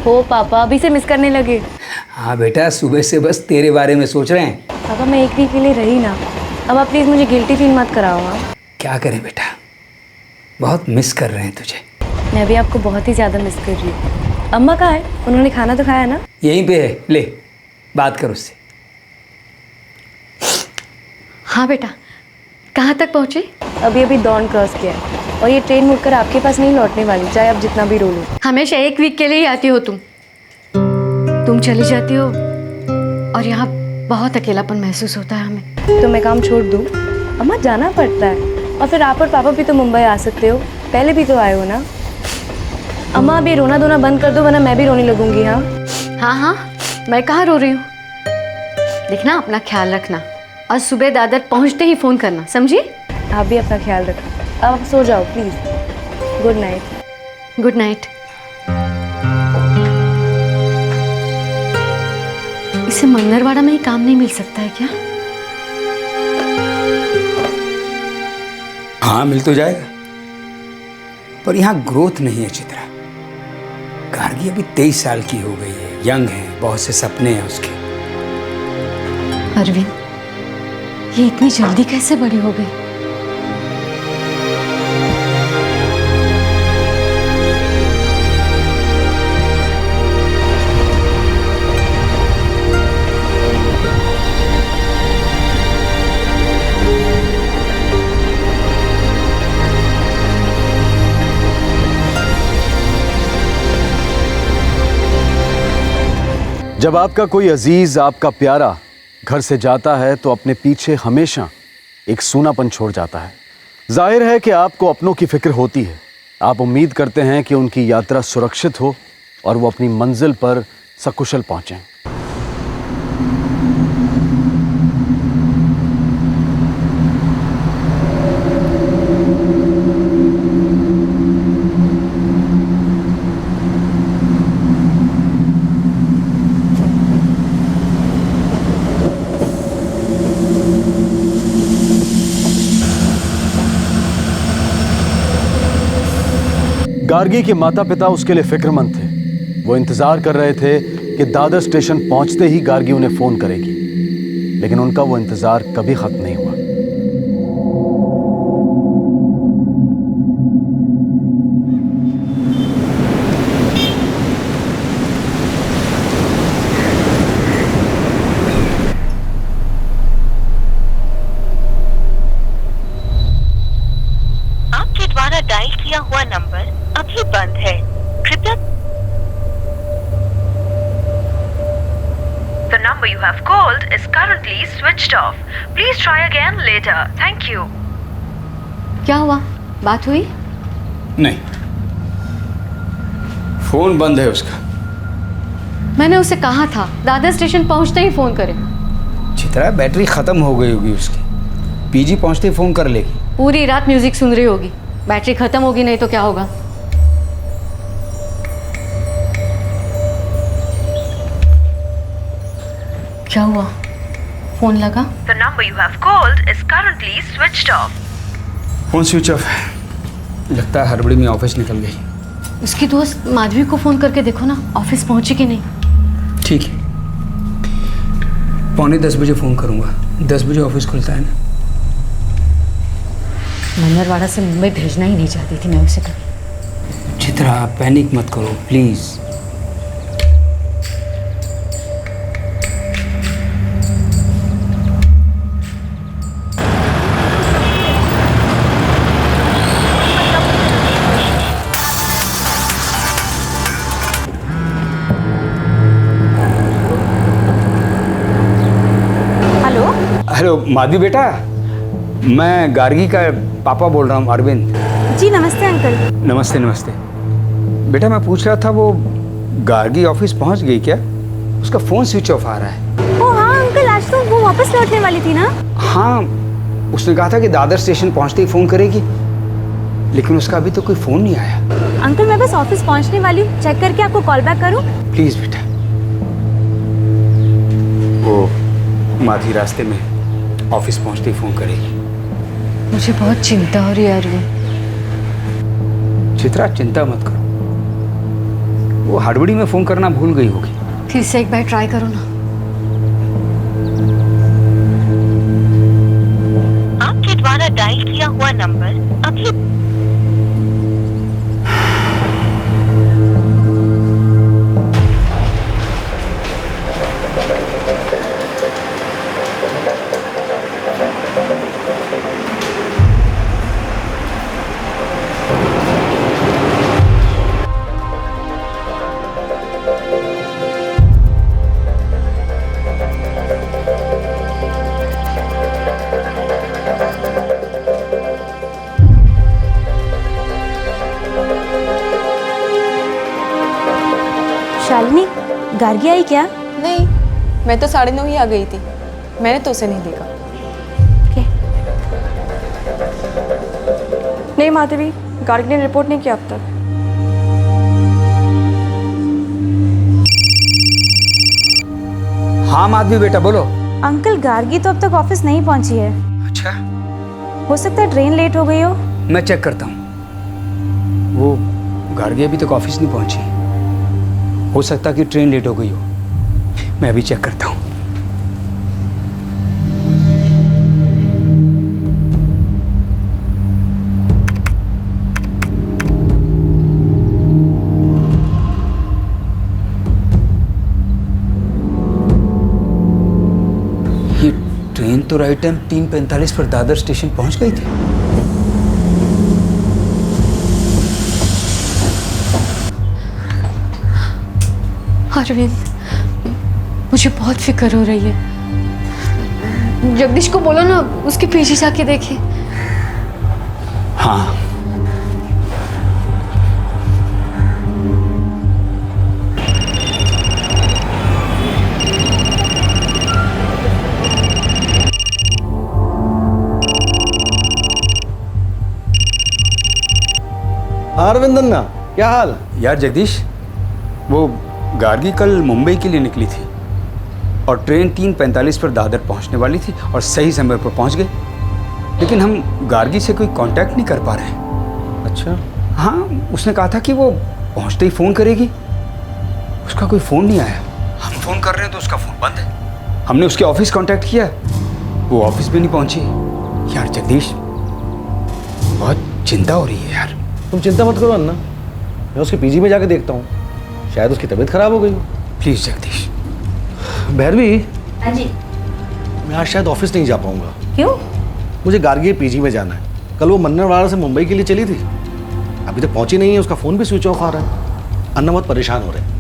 हो पापा, अभी से मिस करने लगे? हाँ बेटा, सुबह से बस तेरे बारे में सोच रहे हैं। पापा मैं एक वीक के लिए रही ना, अब आप प्लीज़ मुझे गिल्टी फील मत कराओ। हाँ क्या करें बेटा, बहुत मिस कर रहे हैं तुझे। मैं भी आपको बहुत ही ज़्यादा मिस कर रही हूँ। अम्मा कहाँ है? उन्होंने खाना तो खाया ना? यहीं पे है, ले बात कर उससे। हाँ बेटा, कहाँ तक पहुँचे? अभी अभी डॉन क्रॉस किया है और ये ट्रेन मुड़कर आपके पास नहीं लौटने वाली, चाहे आप जितना भी रो लो। हमेशा एक वीक के लिए ही आती हो तुम चली जाती हो और यहाँ बहुत अकेलापन महसूस होता है हमें। तो मैं काम छोड़ दूँ? अम्मा जाना पड़ता है, और फिर आप और पापा भी तो मुंबई आ सकते हो, पहले भी तो आए हो ना। अम्मा अभी रोना धोना बंद कर दो, वरना मैं भी रोने लगूंगी। हाँ हाँ हाँ, मैं कहाँ रो रही हूँ। देखना, अपना ख्याल रखना और सुबह दादर पहुँचते ही फ़ोन करना, समझी? आप भी अपना ख्याल रखो। अब आप सो जाओ please. Good night. Good night. इसे मंगलवाड़ा में ही काम नहीं मिल सकता है क्या? हाँ मिल तो जाएगा, पर यहाँ ग्रोथ नहीं है चित्रा। गार्गी अभी 23 साल की हो गई है, यंग है, बहुत से सपने हैं उसके। अरविंद, ये इतनी जल्दी कैसे बड़ी हो गई? जब आपका कोई अजीज, आपका प्यारा घर से जाता है तो अपने पीछे हमेशा एक सूनापन छोड़ जाता है। जाहिर है कि आपको अपनों की फिक्र होती है। आप उम्मीद करते हैं कि उनकी यात्रा सुरक्षित हो और वो अपनी मंजिल पर सकुशल पहुंचें। गार्गी के माता पिता उसके लिए फिक्रमंद थे। वो इंतजार कर रहे थे कि दादर स्टेशन पहुंचते ही गार्गी उन्हें फोन करेगी, लेकिन उनका वो इंतजार कभी खत्म नहीं हुआ। आपके द्वारा डायल किया हुआ नंबर अभी बंद है, कृपया। The number you have called is currently switched off. Please try again later. Thank you. क्या हुआ? बात हुई? नहीं, फोन बंद है उसका। मैंने उसे कहा था दादर स्टेशन पहुंचते ही फोन करें। चित्रा, बैटरी खत्म हो गई होगी उसकी, पीजी पहुंचते ही फोन कर लेगी। पूरी रात म्यूजिक सुन रही होगी, बैटरी खत्म होगी नहीं तो क्या होगा? क्या हुआ? फोन लगा? The number you have called is currently switched off. Phone switch off है, लगता है हड़बड़ी में ऑफिस निकल गई। उसकी दोस्त माधवी को फोन करके देखो ना, ऑफिस पहुंची कि नहीं। ठीक है, 9:45 बजे फोन करूंगा। 10 बजे ऑफिस खुलता है ना। मंगलवाड़ा से मुंबई भेजना ही नहीं चाहती थी मैं उसे कभी। चित्रा, आप पैनिक मत करो प्लीज। हेलो हेलो माधवी बेटा, मैं गार्गी का पापा बोल रहा हूँ, अरविंद। जी नमस्ते अंकल। नमस्ते नमस्ते। बेटा मैं पूछ रहा था, वो गार्गी ऑफिस पहुँच गई क्या? उसका फ़ोन स्विच ऑफ आ रहा है। ओ हाँ अंकल, आज तो वो वापस लौटने वाली थी ना। हाँ, उसने कहा था कि दादर स्टेशन पहुँचते ही फ़ोन करेगी, लेकिन उसका अभी तो कोई फ़ोन नहीं आया। अंकल मैं बस ऑफिस पहुंचने वाली हूँ, चेक करके आपको कॉल बैक करूँ? प्लीज़ बेटा। वो माधवी रास्ते में ऑफिस पहुँचते ही फ़ोन करेगी। मुझे बहुत चिंता हो रही है अरविंद। चित्रा, चिंता मत करो, वो हड़बड़ी में फ़ोन करना भूल गई होगी। फिर से एक बार ट्राई करो ना। आपके द्वारा डायल किया हुआ नंबर अभी शालिनी, गार्गी आई क्या? नहीं, मैं तो 9:30 ही आ गई थी। मैंने तो उसे नहीं देखा। नहीं माधवी, गार्गी ने रिपोर्ट नहीं किया अब तक। हाँ माधवी बेटा बोलो। अंकल, गार्गी तो अब तक ऑफिस नहीं पहुंची है। अच्छा, हो सकता है ट्रेन लेट हो गई हो। मैं चेक करता हूँ। वो गार्गी अभी तक ऑफिस नहीं पहुंची, हो सकता कि ट्रेन लेट हो गई हो। मैं अभी चेक करता हूँ। ये ट्रेन तो राइट टाइम 3:45 पर दादर स्टेशन पहुंच गई थी। अरविंद, मुझे बहुत फिक्र हो रही है। जगदीश को बोलो ना, उसके पीछे जाके देखे। हाँ, अरविंद अन्ना, क्या हाल? यार जगदीश, वो गार्गी कल मुंबई के लिए निकली थी और ट्रेन 3:45 पर दादर पहुंचने वाली थी और सही समय पर पहुंच गई, लेकिन हम गार्गी से कोई कांटेक्ट नहीं कर पा रहे हैं। अच्छा, हाँ, उसने कहा था कि वो पहुंचते ही फ़ोन करेगी। उसका कोई फ़ोन नहीं आया। हम फ़ोन कर रहे हैं तो उसका फ़ोन बंद है। हमने उसके ऑफिस कांटेक्ट किया, वो ऑफिस भी नहीं पहुंची। यार जगदीश, बहुत चिंता हो रही है यार। तुम चिंता मत करो अन्ना, मैं उसके पीजी में जाके देखता हूँ, शायद उसकी तबीयत खराब हो गई हो। प्लीज़ जगदीश। भैरवी, हाँ जी। मैं आज शायद ऑफिस नहीं जा पाऊंगा। क्यों? मुझे गार्गी पीजी में जाना है। कल वो मन्नरवाड़ा से मुंबई के लिए चली थी, अभी तक पहुंची नहीं है। उसका फ़ोन भी स्विच ऑफ आ रहा है। अन्ना बहुत परेशान हो रहे हैं।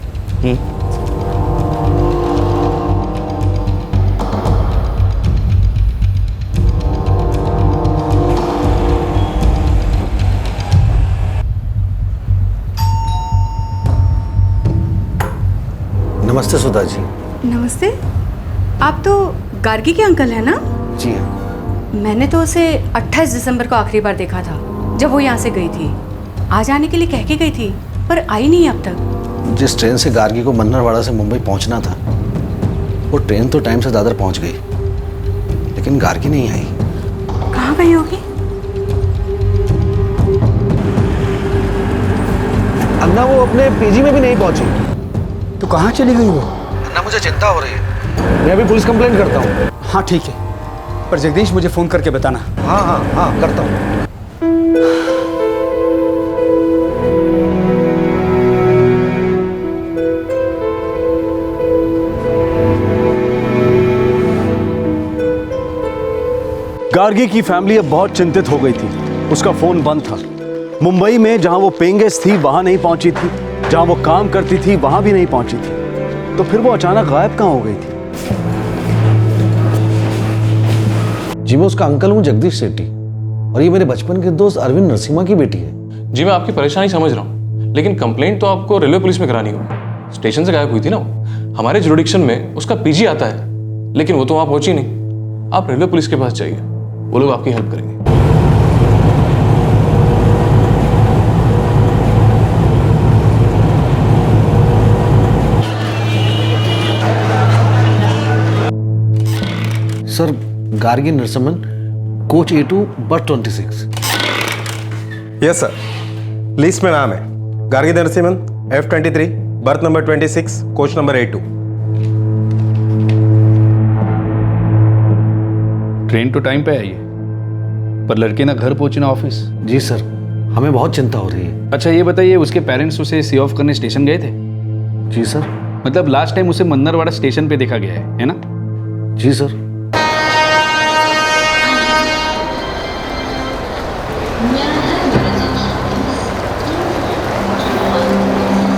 नमस्ते सुधा जी। नमस्ते। आप तो गार्गी के अंकल हैं ना? जी हाँ। मैंने तो उसे 28 दिसंबर को आखिरी बार देखा था, जब वो यहाँ से गई थी। आज आने के लिए कह के गई थी, पर आई नहीं अब तक। जिस ट्रेन से गार्गी को मन्नरवाड़ा से मुंबई पहुंचना था, वो ट्रेन तो टाइम से दादर पहुंच गई, लेकिन गार्गी नहीं आई। कहाँ गई होगी? अन्ना, वो अपने पीजी में भी नहीं पहुंची। तो कहाँ चली गई वो? अन्ना, मुझे चिंता हो रही है। मैं अभी पुलिस कंप्लेंट करता हूँ। हाँ ठीक है, पर जगदीश मुझे फ़ोन करके बताना। हाँ हाँ हाँ, करता हूँ। गार्गी की फैमिली अब बहुत चिंतित हो गई थी। उसका फोन बंद था। मुंबई में जहां वो पेइंग गेस्ट थी वहां नहीं पहुंची थी, जहां वो काम करती थी वहां भी नहीं पहुंची थी। तो फिर वो अचानक गायब कहां हो गई थी? जी, मैं उसका अंकल हूँ जगदीश सेठी, और ये मेरे बचपन के दोस्त अरविंद नरसिम्हा की बेटी है। जी, मैं आपकी परेशानी समझ रहा हूँ, लेकिन कंप्लेंट तो आपको रेलवे पुलिस में करानी होगी। स्टेशन से गायब हुई थी ना वो। हमारे जुरिडिक्शन में उसका पीजी आता है, लेकिन वो तो वहाँ पहुंची नहीं। आप रेलवे पुलिस के पास जाइए, वो लोग आपकी हेल्प करेंगे। Sir, Gargi Narasimhan, coach A2 बस 26। यस सर, लिस्ट में नाम है Gargi Narasimhan F23 birth number 26, coach number A2। Train तो टाइम पे आई है, पर लड़के ना घर पहुंचे ना ऑफिस। जी सर, हमें बहुत चिंता हो रही है। अच्छा ये बताइए, उसके पेरेंट्स उसे सी ऑफ करने स्टेशन गए थे? जी सर। मतलब लास्ट टाइम उसे मन्नरवाड़ा स्टेशन पे देखा गया है ना? जी सर।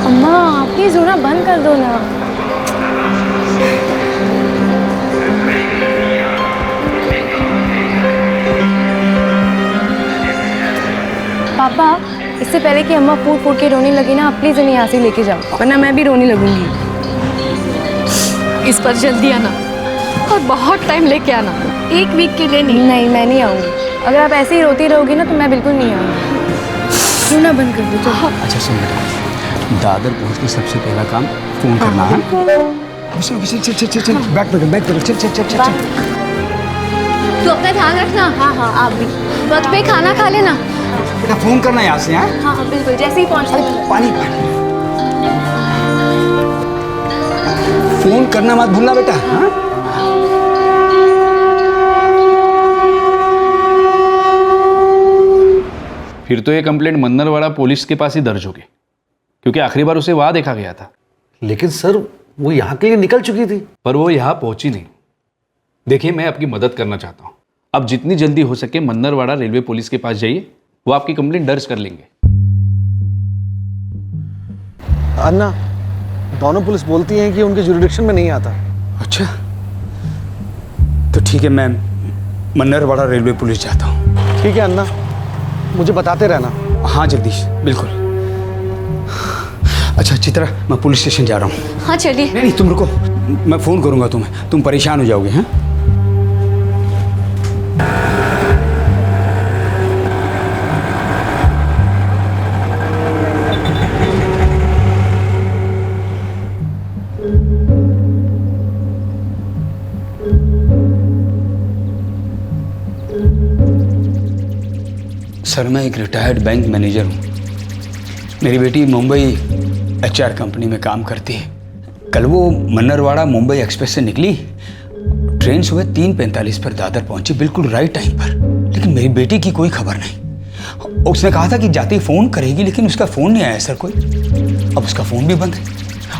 अम्मा आप प्लीज रोना बंद कर दो ना। पापा इससे पहले कि अम्मा फूट फूट के रोने लगी ना, आप प्लीज इन्हें यहाँ से लेके जाओ, वरना मैं भी रोने लगूंगी। इस पर जल्दी आना और बहुत टाइम लेके आना, 1 वीक के लिए नहीं। नहीं मैं नहीं आऊँगी, अगर आप ऐसे ही रोती रहोगी ना तो मैं बिल्कुल नहीं आऊँगी। रोना बंद कर दो चलो। अच्छा सुन बेटा, दादर पहुंचने सबसे पहला काम फोन करना है। चल चल चल चल चल, बैक पे चल चल चल चल। तू अपना ध्यान रखना। हाँ हाँ आप भी। वक्त पे खाना खा लेना। बेटा फोन करना यहाँ से। हाँ हाँ हाँ बिल्कुल, जैसे ही पहुँचते पानी पानी फोन करना मत भूलना बेटा। हाँ फिर तो ये कंप्लेंट मन्नरवाड़ा पुलिस के पास ही दर्ज होगी, क्योंकि आखिरी बार उसे वहां देखा गया था। लेकिन सर वो यहाँ के लिए निकल चुकी थी। पर वो यहाँ पहुंची नहीं। देखिए मैं आपकी मदद करना चाहता हूँ, अब जितनी जल्दी हो सके मन्नरवाड़ा रेलवे पुलिस के पास जाइए, वो आपकी कंप्लेंट दर्ज कर लेंगे। अन्ना, दोनों पुलिस बोलती हैं कि उनके जुरिडिक्शन में नहीं आता। अच्छा तो ठीक है, मैं मन्नरवाड़ा रेलवे पुलिस जाता हूँ। ठीक है अन्ना, मुझे बताते रहना। हाँ जगदीश बिल्कुल। अच्छा चित्रा, मैं पुलिस स्टेशन जा रहा हूँ। हाँ चलिए। नहीं तुम रुको, मैं फोन करूंगा तुम्हें, तुम परेशान हो जाओगे। हैं सर मैं एक रिटायर्ड बैंक मैनेजर हूँ। मेरी बेटी मुंबई HR कंपनी में काम करती है। कल वो मन्नरवाड़ा मुंबई एक्सप्रेस से निकली, ट्रेन सुबह 3:45 पर दादर पहुंची, बिल्कुल राइट टाइम पर। लेकिन मेरी बेटी की कोई खबर नहीं। उसने कहा था कि जाते ही फ़ोन करेगी, लेकिन उसका फ़ोन नहीं आया सर कोई। अब उसका फ़ोन भी बंद है,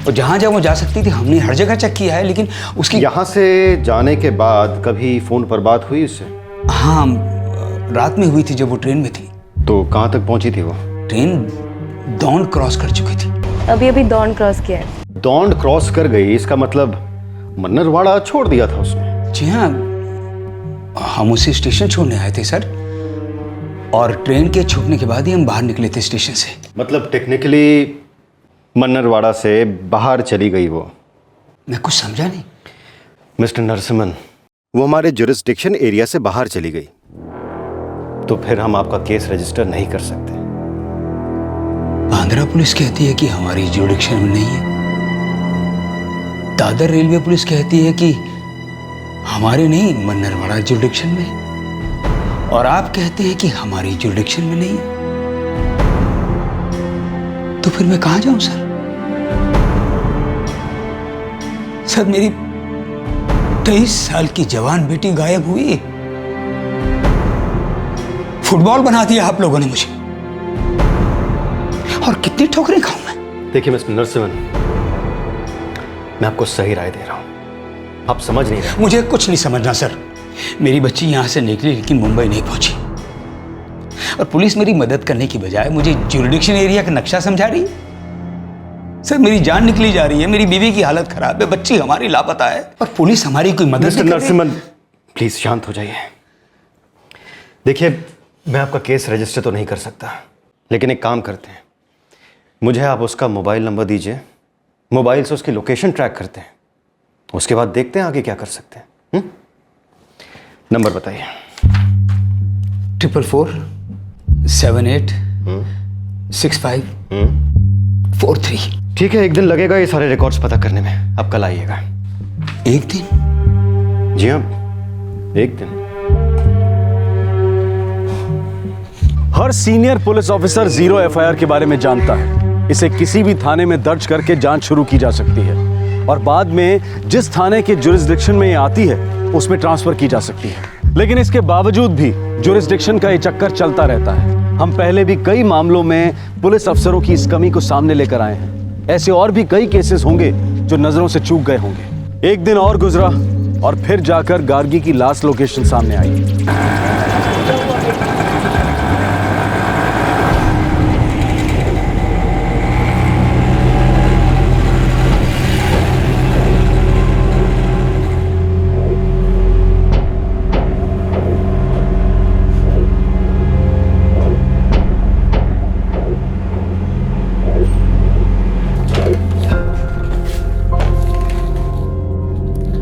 और जहाँ जहाँ वो जा सकती थी हमने हर जगह चेक किया है, लेकिन उसकी। यहाँ से जाने के बाद कभी फोन पर बात हुई उससे? हाँ रात में हुई थी जब वो ट्रेन में थी। तो कहाँ तक पहुंची थी वो? ट्रेन दौंड क्रॉस कर चुकी थी। अभी अभी दौंड क्रॉस किया है। दौंड क्रॉस कर गई, इसका मतलब मन्नरवाड़ा छोड़ दिया था उसने? जी हाँ, हम उसे स्टेशन छोड़ने आए थे सर, और ट्रेन के छूटने के बाद ही हम बाहर निकले थे स्टेशन से। मतलब टेक्निकली मन्नरवाड़ा से बाहर चली गई वो? मैं कुछ समझा नहीं। मिस्टर नरसिम्हन, वो हमारे जुरिस्डिक्शन एरिया से बाहर चली गई, तो फिर हम आपका केस रजिस्टर नहीं कर सकते। आंध्रा पुलिस कहती है कि हमारी जुरिडिक्शन में नहीं है, दादर रेलवे पुलिस कहती है कि हमारे नहीं मन्नरवाड़ा जुरिडिक्शन में, और आप कहते हैं कि हमारी जुरिडिक्शन में नहीं है। तो फिर मैं कहां जाऊं सर? सर मेरी 23 साल की जवान बेटी गायब हुई, फुटबॉल बना दिया आप लोगों ने मुझे, और कितनी ठोकरें खाऊं मैं? देखिए मिस्टर नरसिम्हन, मैं आपको सही राय दे रहा हूं, आप समझ नहीं रहे। मुझे कुछ नहीं समझना सर। मेरी बच्ची यहां से निकली लेकिन मुंबई नहीं पहुंची, और पुलिस मेरी मदद करने की बजाय मुझे जुरिडिक्शन एरिया का नक्शा समझा रही है। सर मेरी जान निकली जा रही है, मेरी बीवी की हालत खराब है, बच्ची हमारी लापता है, और पुलिस हमारी कोई मदद मिस्टर नहीं कर रही। नरसिम्हन प्लीज शांत हो जाइए। देखिए मैं आपका केस रजिस्टर तो नहीं कर सकता, लेकिन एक काम करते हैं, मुझे आप उसका मोबाइल नंबर दीजिए, मोबाइल से उसकी लोकेशन ट्रैक करते हैं, उसके बाद देखते हैं आगे क्या कर सकते हैं। नंबर बताइए। 444 78 65 43। ठीक है, एक दिन लगेगा ये सारे रिकॉर्ड्स पता करने में, आप कल आइएगा। एक दिन? जी हाँ, एक दिन। हर सीनियर पुलिस ऑफिसर 0 FIR के बारे में जानता है, इसे किसी भी थाने में दर्ज करके जांच शुरू की जा सकती है और बाद में जिस थाने के जुरिस्डिक्शन में ये आती है उसमें ट्रांसफर की जा सकती है। लेकिन इसके बावजूद भी जुरिस्डिक्शन का ये चक्कर चलता रहता है। हम पहले भी कई मामलों में पुलिस अफसरों की इस कमी को सामने लेकर आए हैं। ऐसे और भी कई केसेस होंगे जो नजरों से चूक गए होंगे। एक दिन और गुजरा और फिर जाकर गार्गी की लास्ट लोकेशन सामने आई।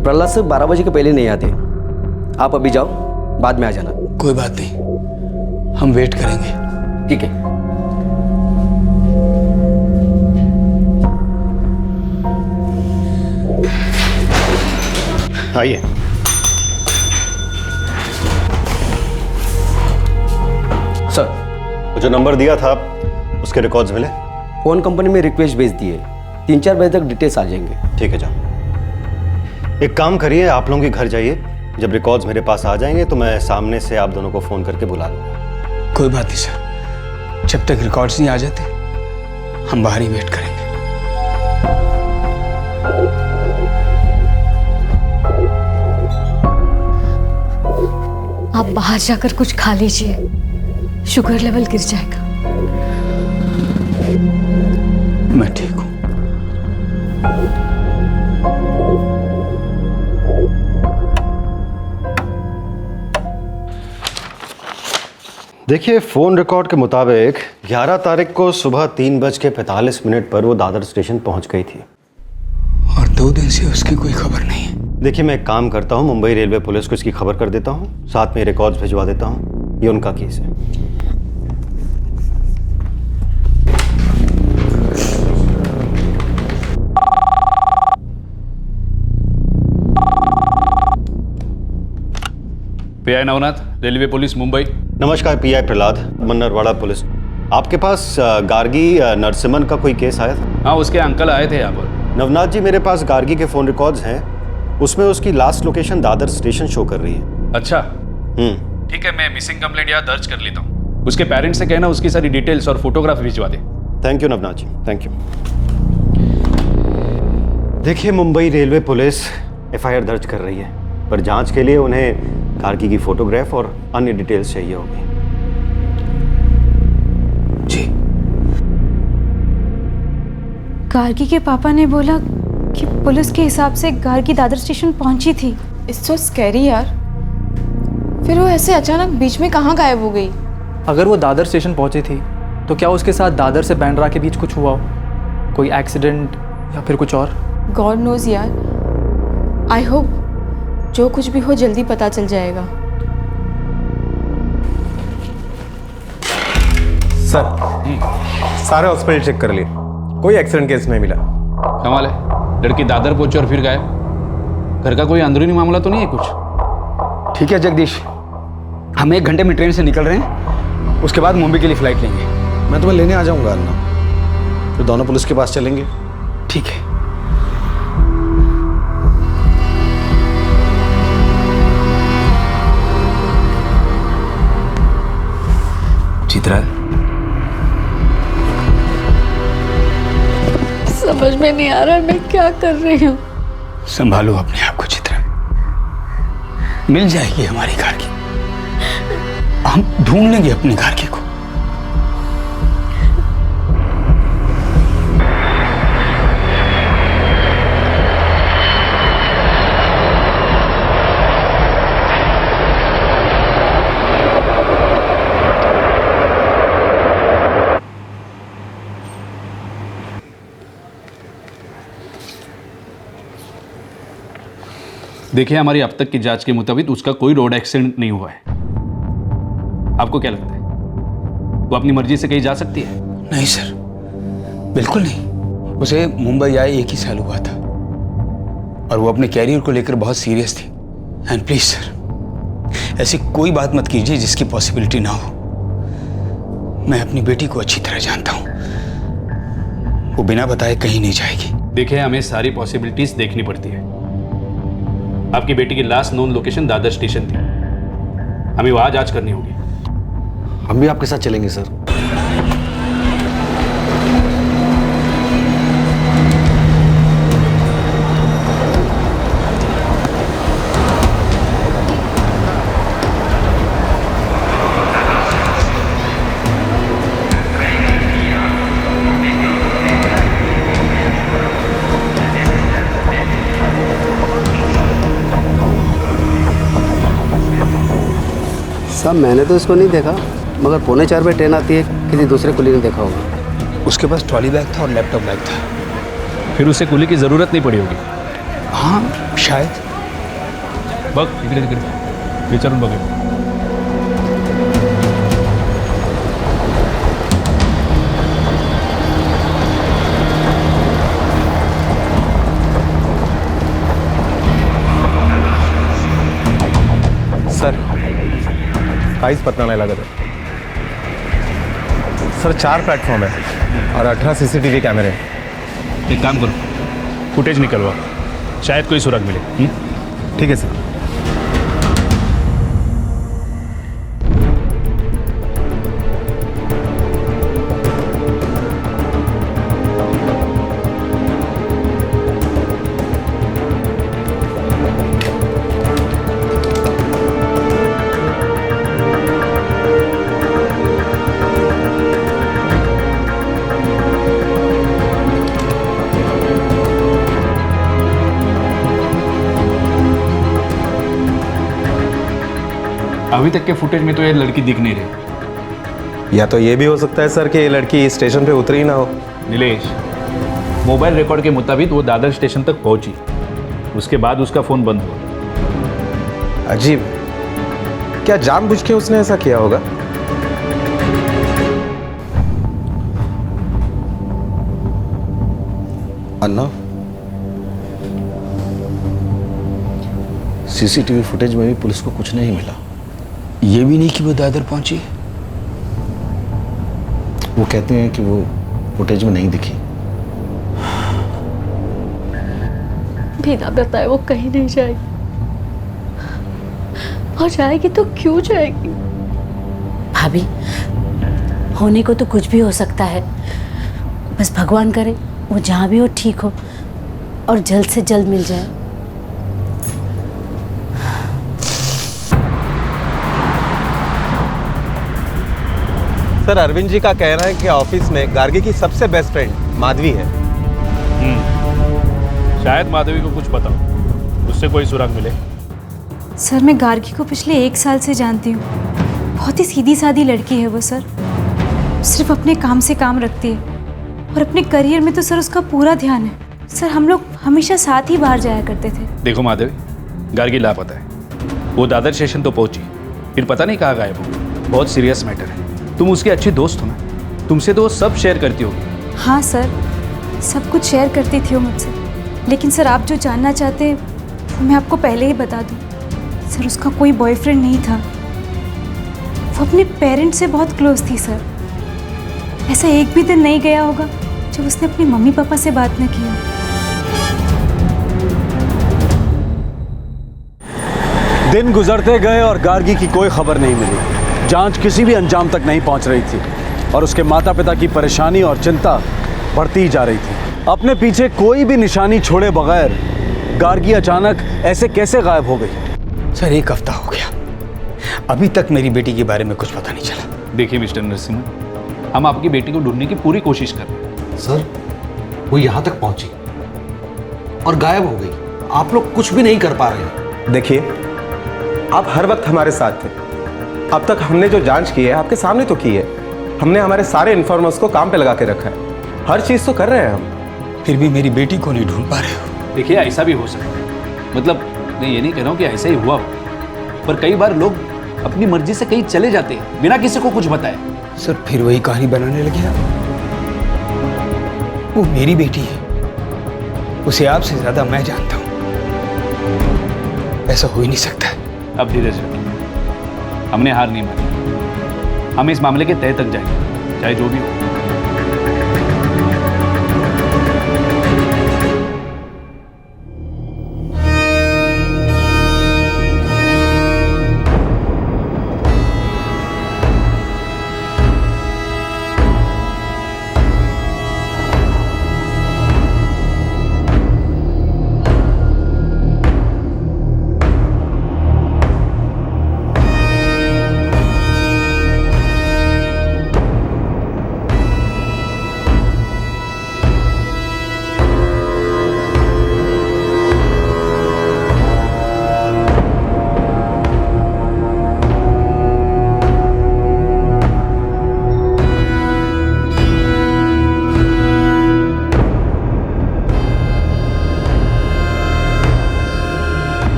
प्रहलाद सर 12 बजे के पहले नहीं आते। आप अभी जाओ, बाद में आ जाना। कोई बात नहीं, हम वेट करेंगे। ठीक है। आइए। सर, जो नंबर दिया था उसके रिकॉर्ड्स मिले? फोन कंपनी में रिक्वेस्ट भेज दिए, 3-4 बजे तक डिटेल्स आ जाएंगे। ठीक है, जाओ। एक काम करिए, आप लोगों के घर जाइए। जब रिकॉर्ड्स मेरे पास आ जाएंगे तो मैं सामने से आप दोनों को फ़ोन करके बुला लूँगा। कोई बात नहीं सर, जब तक रिकॉर्ड्स नहीं आ जाते हम बाहर ही वेट करेंगे। आप बाहर जाकर कुछ खा लीजिए, शुगर लेवल गिर जाएगा। मैं ठीक हूँ। देखिए, फ़ोन रिकॉर्ड के मुताबिक 11 तारीख को सुबह 3:45 पर वो दादर स्टेशन पहुंच गई थी और 2 दिन से उसकी कोई खबर नहीं है। देखिए, मैं एक काम करता हूं, मुंबई रेलवे पुलिस को इसकी खबर कर देता हूं, साथ में रिकॉर्ड्स भिजवा देता हूं। ये उनका केस है। Pi Navnath, railway police Mumbai. नमस्कार पीआई प्रहलाद, मन्नरवाड़ा पुलिस। आपके पास गार्गी नरसिम्हन का कोई केस आया था? हाँ, उसके अंकल आए थे यहाँ पर। नवनाथ जी, मेरे पास गार्गी के फ़ोन रिकॉर्ड्स हैं, उसमें उसकी last location Dadar station show कर रही है। अच्छा, ठीक है, मैं मिसिंग कंप्लेंट यहाँ दर्ज कर लेता हूँ। उसके पेरेंट्स से कहना उसकी सारी डिटेल्स और फोटोग्राफ भिजवा दे। Thank you Navnath ji, thank you. देखिए, मुंबई रेलवे पुलिस एफआईआर दर्ज कर रही है, पर जांच के लिए उन्हें गार्गी की फोटोग्राफ और अन्य डिटेल्स चाहिए होगी। जी। गार्गी के पापा ने बोला कि पुलिस के हिसाब से गार्गी दादर स्टेशन पहुंची थी। इट्स सो स्कैरी यार। फिर वो ऐसे अचानक बीच में कहाँ गायब हो गई? अगर वो दादर स्टेशन पहुंची थी तो क्या उसके साथ दादर से बांद्रा के बीच कुछ हुआ हो? कोई एक्सीडेंट या फिर कुछ और? गॉड नोज यार। आई होप जो कुछ भी हो जल्दी पता चल जाएगा। सर, सारे हॉस्पिटल चेक कर लिए, कोई एक्सीडेंट केस नहीं मिला। कमाल है, लड़की दादर पहुंची और फिर गायब। घर का कोई अंदरूनी मामला तो नहीं है कुछ? ठीक है जगदीश, हम 1 घंटे में ट्रेन से निकल रहे हैं, उसके बाद मुंबई के लिए फ्लाइट लेंगे। मैं तुम्हें लेने आ जाऊंगा अन्ना, फिर दोनों पुलिस के पास चलेंगे। ठीक है। चित्रा, समझ में नहीं आ रहा मैं क्या कर रही हूँ। संभालो अपने आप को चित्रा, मिल जाएगी हमारी गार्गी। हम ढूंढ लेंगे अपनी गार्गी को। देखिए, हमारी अब तक की जांच के मुताबिक उसका कोई रोड एक्सीडेंट नहीं हुआ है। आपको क्या लगता है, वो अपनी मर्जी से कहीं जा सकती है? नहीं सर, बिल्कुल नहीं। उसे मुंबई आए 1 ही साल हुआ था और वो अपने कैरियर को लेकर बहुत सीरियस थी। एंड प्लीज सर, ऐसी कोई बात मत कीजिए जिसकी पॉसिबिलिटी ना हो। मैं अपनी बेटी को अच्छी तरह जानता हूं। वो बिना बताए कहीं नहीं जाएगी। देखिए, हमें सारी पॉसिबिलिटीज देखनी पड़ती है। आपकी बेटी की last known location Dadar station थी, हमें वहां जांच करनी होगी। हम भी आपके साथ चलेंगे सर। साहब मैंने तो इसको नहीं देखा, मगर 3:45 पे ट्रेन आती है, किसी दूसरे कुली ने देखा होगा। उसके पास ट्रॉली बैग था और लैपटॉप बैग था। फिर उसे कुली की जरूरत नहीं पड़ी होगी। हाँ शायद। बघ इकडे तिकडे विचारून बघ। सर काहीच पत्ता नाही लागत आहे सर। 4 प्लेटफॉर्म है और 18 CCTV कैमरे हैं। एक काम करो, फुटेज निकलवा, शायद कोई सुराग मिले। ठीक है सर। अभी तक के फुटेज में तो ये लड़की दिख नहीं रही। या तो ये भी हो सकता है सर कि ये लड़की स्टेशन पे उतरी ना हो। नीलेश, मोबाइल रिकॉर्ड के मुताबिक वो दादर स्टेशन तक पहुंची, उसके बाद उसका फोन बंद हुआ। अजीब, क्या जानबूझ के उसने ऐसा किया होगा? अन्ना, CCTV फुटेज में भी पुलिस को कुछ नहीं मिला। ये भी नहीं कि वो दादर पहुंची। वो कहते हैं कि वो फुटेज में नहीं दिखी। बिना बताए वो कहीं नहीं जाएगी, और जाएगी तो क्यों जाएगी? भाभी, होने को तो कुछ भी हो सकता है, बस भगवान करे वो जहाँ भी हो ठीक हो और जल्द से जल्द मिल जाए। सर अरविंद जी का कहना है कि ऑफिस में गार्गी की सबसे बेस्ट फ्रेंड माधवी है। शायद माधवी को कुछ पता हो, उससे कोई सुराग मिले। सर मैं गार्गी को पिछले 1 साल से जानती हूँ। बहुत ही सीधी सादी लड़की है वो सर, सिर्फ अपने काम से काम रखती है और अपने करियर में तो सर उसका पूरा ध्यान है। सर हम लोग हमेशा साथ ही बाहर जाया करते थे। देखो माधवी, गार्गी लापता है, वो दादर स्टेशन तो पहुंची, फिर पता नहीं कहाँ गायब हो। बहुत सीरियस मैटर है, तुम उसकी अच्छी दोस्त हो ना, तुमसे तो वो सब शेयर करती होगी। हाँ सर, सब कुछ शेयर करती थी वो मुझसे, लेकिन सर आप जो जानना चाहते हैं वो मैं आपको पहले ही बता दूं। सर उसका कोई बॉयफ्रेंड नहीं था, वो अपने पेरेंट्स से बहुत क्लोज थी सर। ऐसा एक भी दिन नहीं गया होगा जब उसने अपने मम्मी पापा से बात न की हो। दिन गुजरते गए और गार्गी की कोई खबर नहीं मिली। जांच किसी भी अंजाम तक नहीं पहुंच रही थी और उसके माता पिता की परेशानी और चिंता बढ़ती ही जा रही थी। अपने पीछे कोई भी निशानी छोड़े बगैर गार्गी अचानक ऐसे कैसे गायब हो गई? सर 1 हफ्ता हो गया, अभी तक मेरी बेटी के बारे में कुछ पता नहीं चला। देखिए मिस्टर नरसिम्हा, हम आपकी बेटी को ढूंढने की पूरी कोशिश कर रहे हैं। सर वो यहाँ तक पहुंची और गायब हो गई, आप लोग कुछ भी नहीं कर पा रहे हैं। देखिए, आप हर वक्त हमारे साथ थे। अब तक हमने जो जांच की है आपके सामने तो की है। हमने हमारे सारे इन्फॉर्मर्स को काम पे लगा के रखा है, हर चीज तो कर रहे हैं हम। फिर भी मेरी बेटी को नहीं ढूंढ पा रहे हो। देखिए ऐसा भी हो सकता है, मतलब मैं ये नहीं कह रहा हूँ कि ऐसा ही हुआ हो, पर कई बार लोग अपनी मर्जी से कहीं चले जाते हैं बिना किसी को कुछ बताए। सर फिर वही कहानी बनाने लगे आप। वो मेरी बेटी है, उसे आपसे ज्यादा मैं जानता हूँ, ऐसा हो ही नहीं सकता। अब धीरे से, हमने हार नहीं मानी, हम इस मामले के तह तक जाएंगे, चाहे जो भी हो।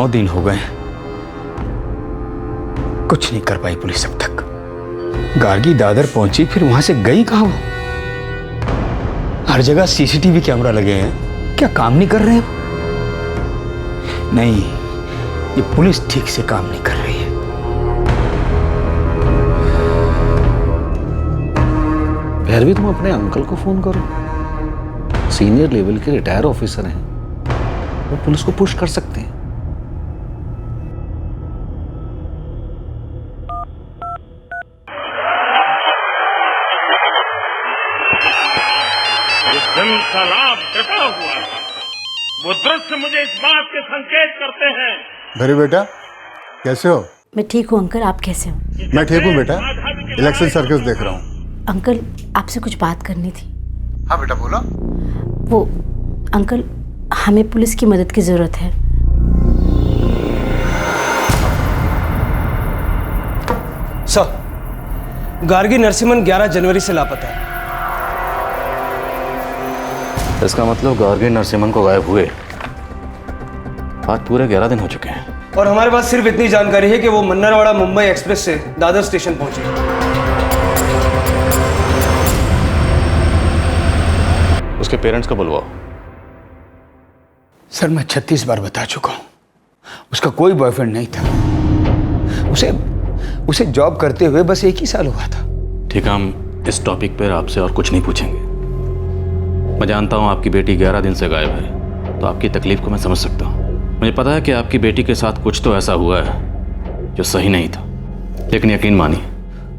9 दिन हो गए, कुछ नहीं कर पाई पुलिस अब तक। गार्गी दादर पहुंची, फिर वहां से गई कहां वो? हर जगह सीसीटीवी कैमरा लगे हैं, क्या काम नहीं कर रहे हैं? नहीं, ये पुलिस ठीक से काम नहीं कर रही है। फिर भी तुम अपने अंकल को फोन करो, सीनियर लेवल के रिटायर ऑफिसर हैं, वो पुलिस को पुश कर सकते हैं। दिन शराब डटा हुआ था, वो दृश्य मुझे इस बात के संकेत करते हैं। धरी बेटा, कैसे हो? मैं ठीक हूँ अंकल, आप कैसे हो? मैं ठीक हूँ बेटा, इलेक्शन सर्कस देख रहा हूँ। अंकल आपसे कुछ बात करनी थी। हाँ बेटा बोलो। वो अंकल, हमें पुलिस की मदद की जरूरत है। सर, गार्गी नरसिम्हन 11 जनवरी से लापता है। इसका मतलब गार्गी नरसिम्हन को गायब हुए आज पूरे 11 दिन हो चुके हैं। और हमारे पास सिर्फ इतनी जानकारी है कि वो मन्नरवाड़ा मुंबई एक्सप्रेस से दादर स्टेशन पहुंचे। उसके पेरेंट्स को बुलवाओ। सर, मैं 36 बार बता चुका हूं, उसका कोई बॉयफ्रेंड नहीं था। उसे जॉब करते हुए बस 1 ही साल हुआ था। ठीक है, हम इस टॉपिक पर आपसे और कुछ नहीं पूछेंगे। मैं जानता हूं आपकी बेटी 11 दिन से गायब है, तो आपकी तकलीफ को मैं समझ सकता हूं। मुझे पता है कि आपकी बेटी के साथ कुछ तो ऐसा हुआ है जो सही नहीं था, लेकिन यकीन मानिए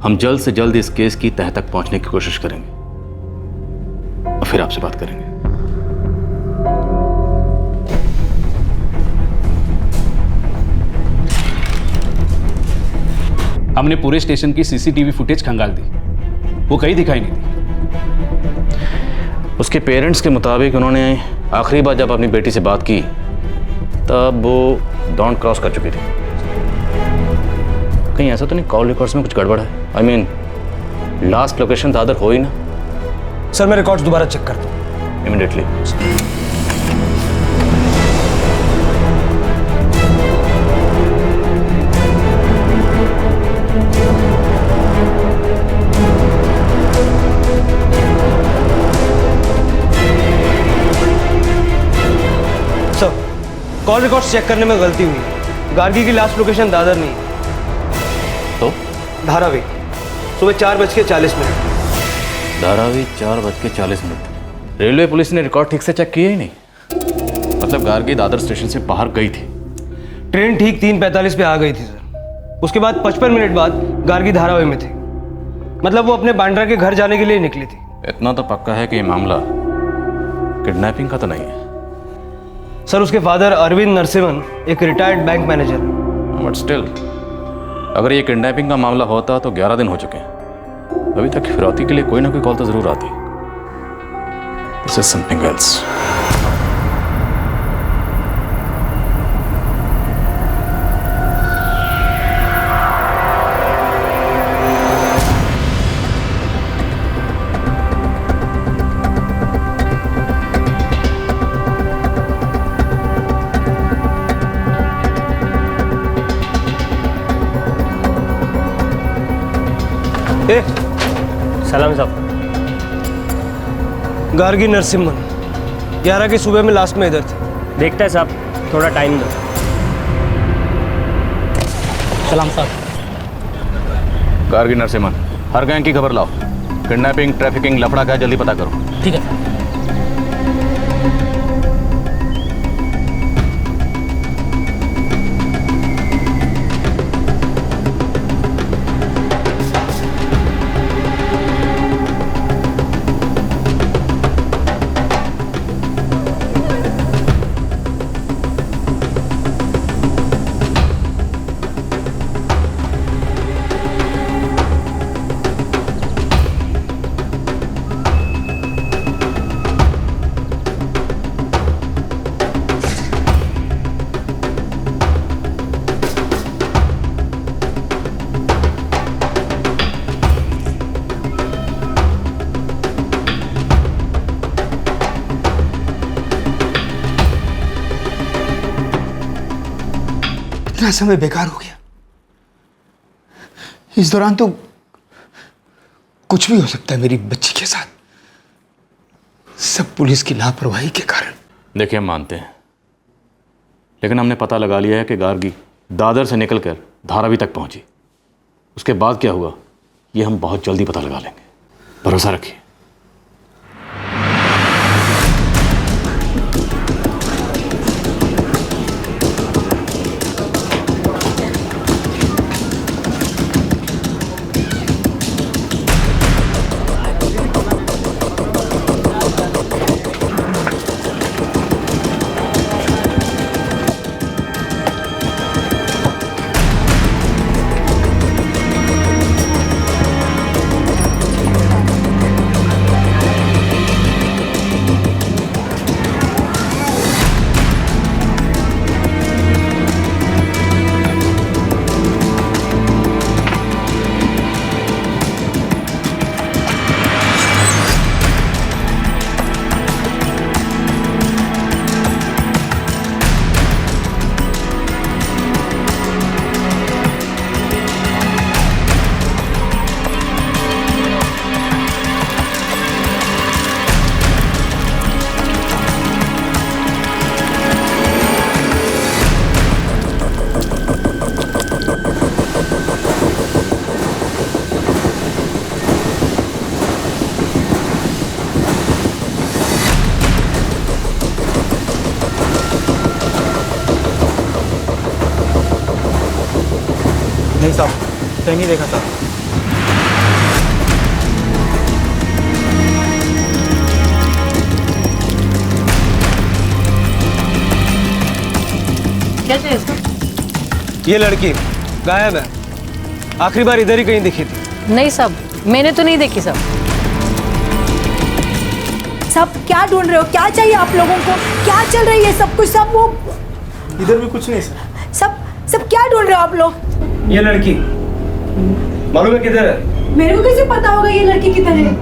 हम जल्द से जल्द इस केस की तह तक पहुंचने की कोशिश करेंगे और फिर आपसे बात करेंगे। हमने पूरे स्टेशन की सीसीटीवी फुटेज खंगाल दी, वो कहीं दिखाई नहीं दी। उसके पेरेंट्स के मुताबिक उन्होंने आखिरी बार जब अपनी बेटी से बात की तब वो डॉन क्रॉस कर चुकी थी। कहीं ऐसा तो नहीं कॉल रिकॉर्ड्स में कुछ गड़बड़ है? I mean last location Dadar हो ही ना। सर, मैं रिकॉर्ड्स दोबारा चेक करता हूँ इमीडिएटली। कॉल रिकॉर्ड्स चेक करने में गलती हुई। गार्गी की लास्ट लोकेशन दादर नहीं तो धारावी, सुबह 4:40 धारावी 4:40। रेलवे पुलिस ने रिकॉर्ड ठीक से चेक किया ही नहीं। मतलब गार्गी दादर स्टेशन से बाहर गई थी। ट्रेन ठीक 3:45 पे आ गई थी सर। उसके बाद 55 मिनट बाद गार्गी धारावी में थी। मतलब वो अपने बांद्रा के घर जाने के लिए निकली थी। इतना तो पक्का है कि ये मामला किडनैपिंग का तो नहीं है। सर, उसके फादर अरविंद नरसिम्हन एक रिटायर्ड बैंक मैनेजर है। बट स्टिल, अगर ये किडनैपिंग का मामला होता तो 11 दिन हो चुके हैं। अभी तक फिरौती के लिए कोई ना कोई कॉल तो जरूर आती। This is something else. सलाम साहब। गार्गी नरसिम्हन 11 की सुबह में लास्ट में इधर थे। देखते हैं साहब, थोड़ा टाइम दो। सलाम साहब। गार्गी नरसिम्हन, हर गैंग की खबर लाओ। किडनैपिंग, ट्रैफिकिंग, लफड़ा क्या, जल्दी पता करो। ठीक है। इतना समय बेकार हो गया। इस दौरान तो कुछ भी हो सकता है मेरी बच्ची के साथ, सब पुलिस की लापरवाही के कारण। देखिए, हम मानते हैं, लेकिन हमने पता लगा लिया है कि गार्गी दादर से निकलकर धारावी तक पहुंची। उसके बाद क्या हुआ ये हम बहुत जल्दी पता लगा लेंगे, भरोसा रखिए। नहीं साहब, कहीं नहीं देखा साहब। क्या चाहिए इसको? ये लड़की गायब है, आखिरी बार इधर ही कहीं दिखी थी। नहीं साहब, मैंने तो नहीं देखी साहब। सब क्या ढूंढ रहे हो? क्या चाहिए आप लोगों को? क्या चल रही है सब कुछ? सब वो इधर भी कुछ नहीं सर। सब क्या ढूंढ रहे हो आप लोग? ये लड़की मालूम है किधर है? मेरे को कैसे पता होगा ये लड़की किधर है?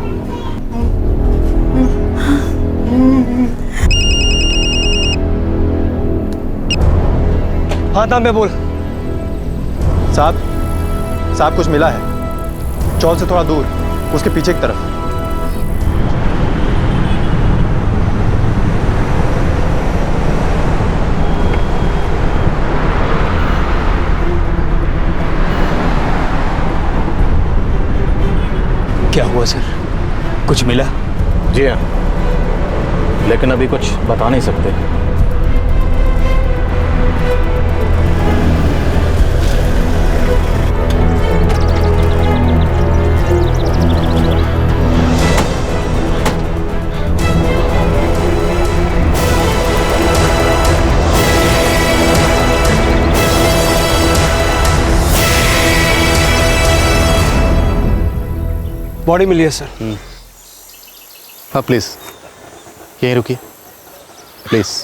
हाँ तांबे बोल। साहब कुछ मिला है, चौल से थोड़ा दूर, उसके पीछे की तरफ। क्या हुआ सर, कुछ मिला? जी हाँ, लेकिन अभी कुछ बता नहीं सकते। बॉडी मिली है सर। हाँ प्लीज़ यहीं रुकिए प्लीज़।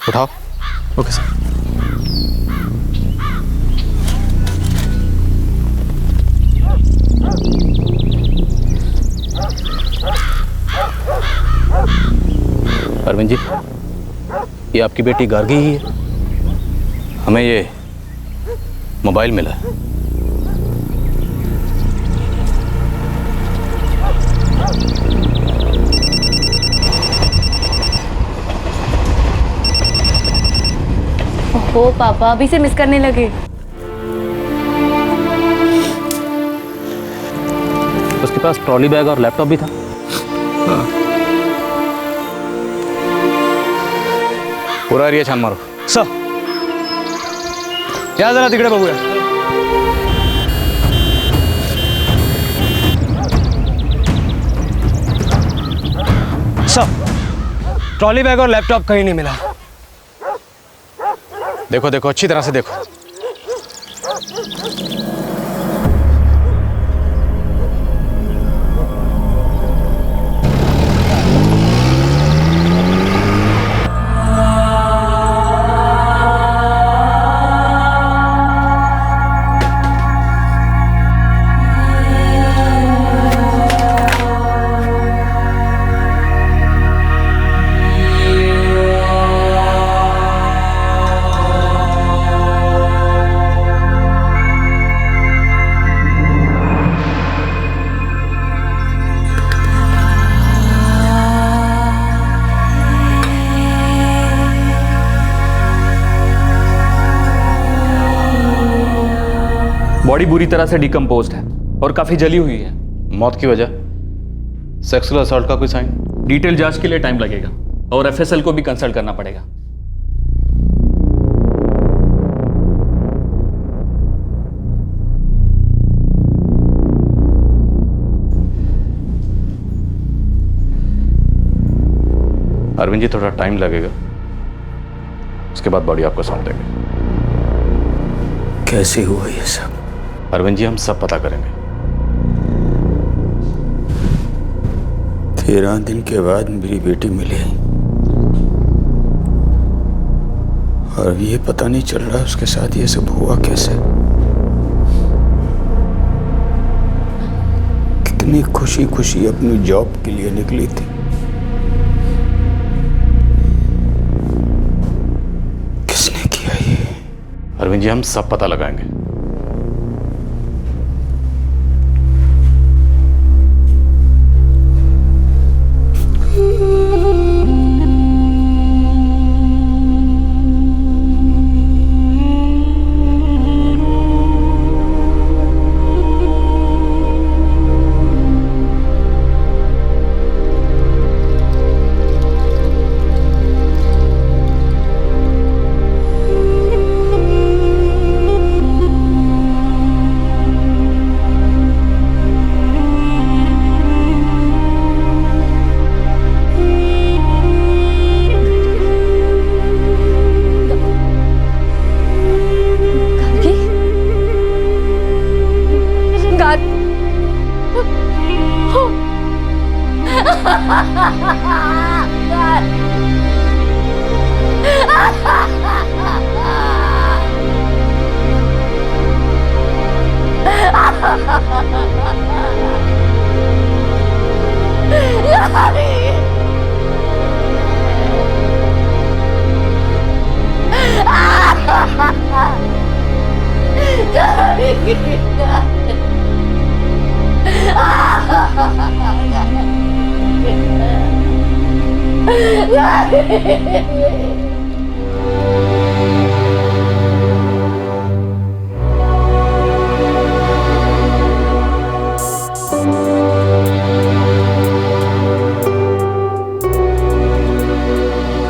उठाओ। Okay sir. अरविंद जी, ये आपकी बेटी गार्गी ही है। हमें ये मोबाइल मिला है। ओहो पापा, अभी से मिस करने लगे। उसके पास ट्रॉली बैग और लैपटॉप भी था। पूरा एरिया छान मारो। सर या जरा तिकडे बघूया। सर ट्रॉली बैग और लैपटॉप कहीं नहीं मिला। देखो देखो अच्छी तरह से देखो। बॉडी बुरी तरह से डिकम्पोज्ड है और काफी जली हुई है। मौत की वजह सेक्सुअल असॉल्ट का कोई साइन? डिटेल जांच के लिए टाइम लगेगा और एफएसएल को भी कंसल्ट करना पड़ेगा। अरविंद जी थोड़ा टाइम लगेगा, उसके बाद बॉडी आपको सौंप देंगे। कैसे हुआ ये सब? अरविंद जी हम सब पता करेंगे। 13 दिन के बाद मेरी बेटी मिली और ये पता नहीं चल रहा उसके साथ ये सब हुआ कैसे। कितनी खुशी खुशी अपनी जॉब के लिए निकली थी, किसने किया ये? अरविंद जी हम सब पता लगाएंगे।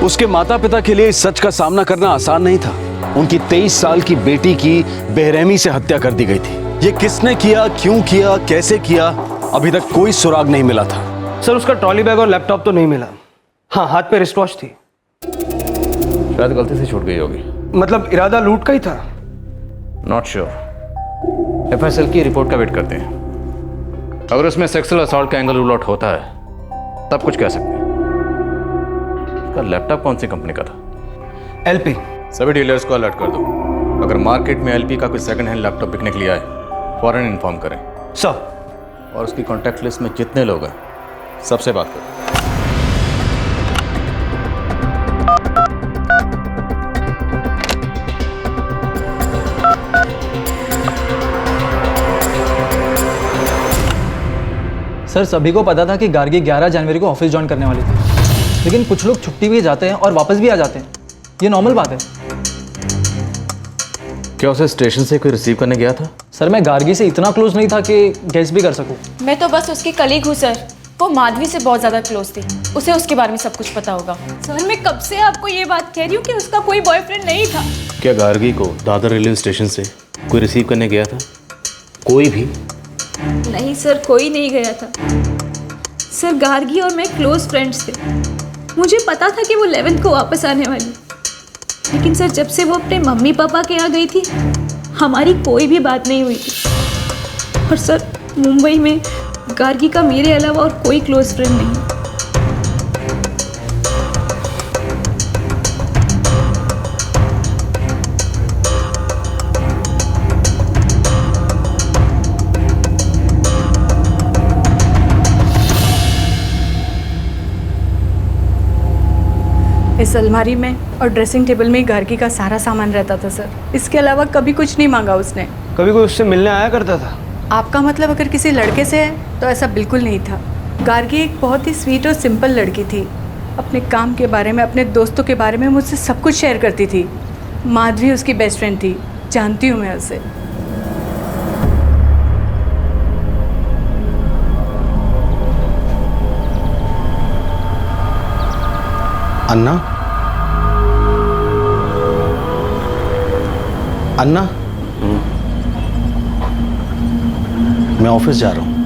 उसके माता पिता के लिए इस सच का सामना करना आसान नहीं था। उनकी 23 साल की बेटी की बेरहमी से हत्या कर दी गई थी। ये किसने किया, क्यों किया, कैसे किया, अभी तक कोई सुराग नहीं मिला था। सर उसका ट्रॉली बैग और लैपटॉप तो नहीं मिला। हाँ हाथ पे रिस्ट वॉच थी। शायद गलती से छूट गई होगी। मतलब इरादा लूट का ही था। Not sure. एफएसएल की रिपोर्ट का वेट करते हैं। अगर उसमें सेक्सुअल असॉल्ट का एंगल रूल आउट होता है तब कुछ कह सकते हैं। उसका लैपटॉप कौन सी कंपनी का था? एलपी। सभी डीलर्स को अलर्ट कर दो। अगर मार्केट में एलपी का कोई सेकंड हैंड लैपटॉप बिकने के लिए आए फौरन इन्फॉर्म करें। सर। और उसकी कॉन्टैक्ट लिस्ट में जितने लोग हैं सबसे बात करो। सर सभी को पता था कि गार्गी 11 जनवरी को ऑफिस ज्वाइन करने वाली थी, लेकिन कुछ लोग छुट्टी भी जाते हैं और वापस भी आ जाते हैं। ये नॉर्मल बात है। क्या उसे स्टेशन से कोई रिसीव करने गया था? सर मैं गार्गी से इतना क्लोज नहीं था कि गेस भी कर सकूं। मैं तो बस उसकी कलीग हूँ सर। वो माधवी से बहुत ज़्यादा क्लोज थी, उसे उसके बारे में सब कुछ पता होगा। सर मैं कब से आपको ये बात कह रही हूँ कि उसका कोई बॉयफ्रेंड नहीं था। क्या गार्गी को दादर रेलवे स्टेशन से कोई रिसीव करने गया था? कोई भी? नहीं सर, कोई नहीं गया था। सर गार्गी और मैं क्लोज फ्रेंड्स थे। मुझे पता था कि वो 11th को वापस आने वाली, लेकिन सर जब से वो अपने मम्मी पापा के यहाँ गई थी हमारी कोई भी बात नहीं हुई थी। और सर मुंबई में गार्गी का मेरे अलावा और कोई क्लोज फ्रेंड नहीं। इस अलमारी में और ड्रेसिंग टेबल में गार्गी का सारा सामान रहता था सर। इसके अलावा कभी कुछ नहीं मांगा उसने। कभी कोई उससे मिलने आया करता था? आपका मतलब अगर किसी लड़के से है तो ऐसा बिल्कुल नहीं था। गार्गी एक बहुत ही स्वीट और सिंपल लड़की थी। अपने काम के बारे में, अपने दोस्तों के बारे में मुझसे सब कुछ शेयर करती थी। माधवी उसकी बेस्ट फ्रेंड थी, जानती हूँ मैं उसे। अन्ना, अन्ना, मैं ऑफिस जा रहा हूँ।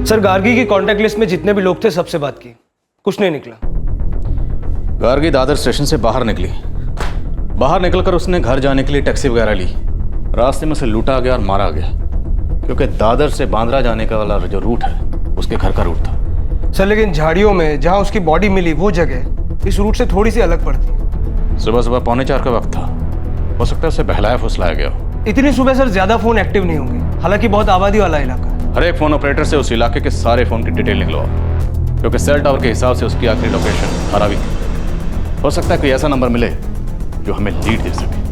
सर गार्गी की कांटेक्ट लिस्ट में जितने भी लोग थे सबसे बात की, कुछ नहीं निकला। गार्गी दादर स्टेशन से बाहर निकली। बाहर निकलकर उसने घर जाने के लिए टैक्सी वगैरह ली। रास्ते में उसे लूटा गया और मारा गया, क्योंकि दादर से बांद्रा जाने का वाला जो रूट है उसके घर का रूट था। सर लेकिन झाड़ियों में जहां उसकी बॉडी मिली वो जगह इस रूट से थोड़ी सी अलग पड़ती। सुबह सुबह 3:45 का वक्त था। हो सकता है उसे बहलाया फुसलाया गया हो। इतनी सुबह सर ज्यादा फोन एक्टिव नहीं होंगे, हालांकि बहुत आबादी वाला इलाका। हर एक फोन ऑपरेटर से उस इलाके के सारे फोन की डिटेल निकलवाओ, क्योंकि सेल टावर के हिसाब से उसकी आखिरी लोकेशन धारावी थी। हो सकता है कोई ऐसा नंबर मिले जो हमें लीड दे सके।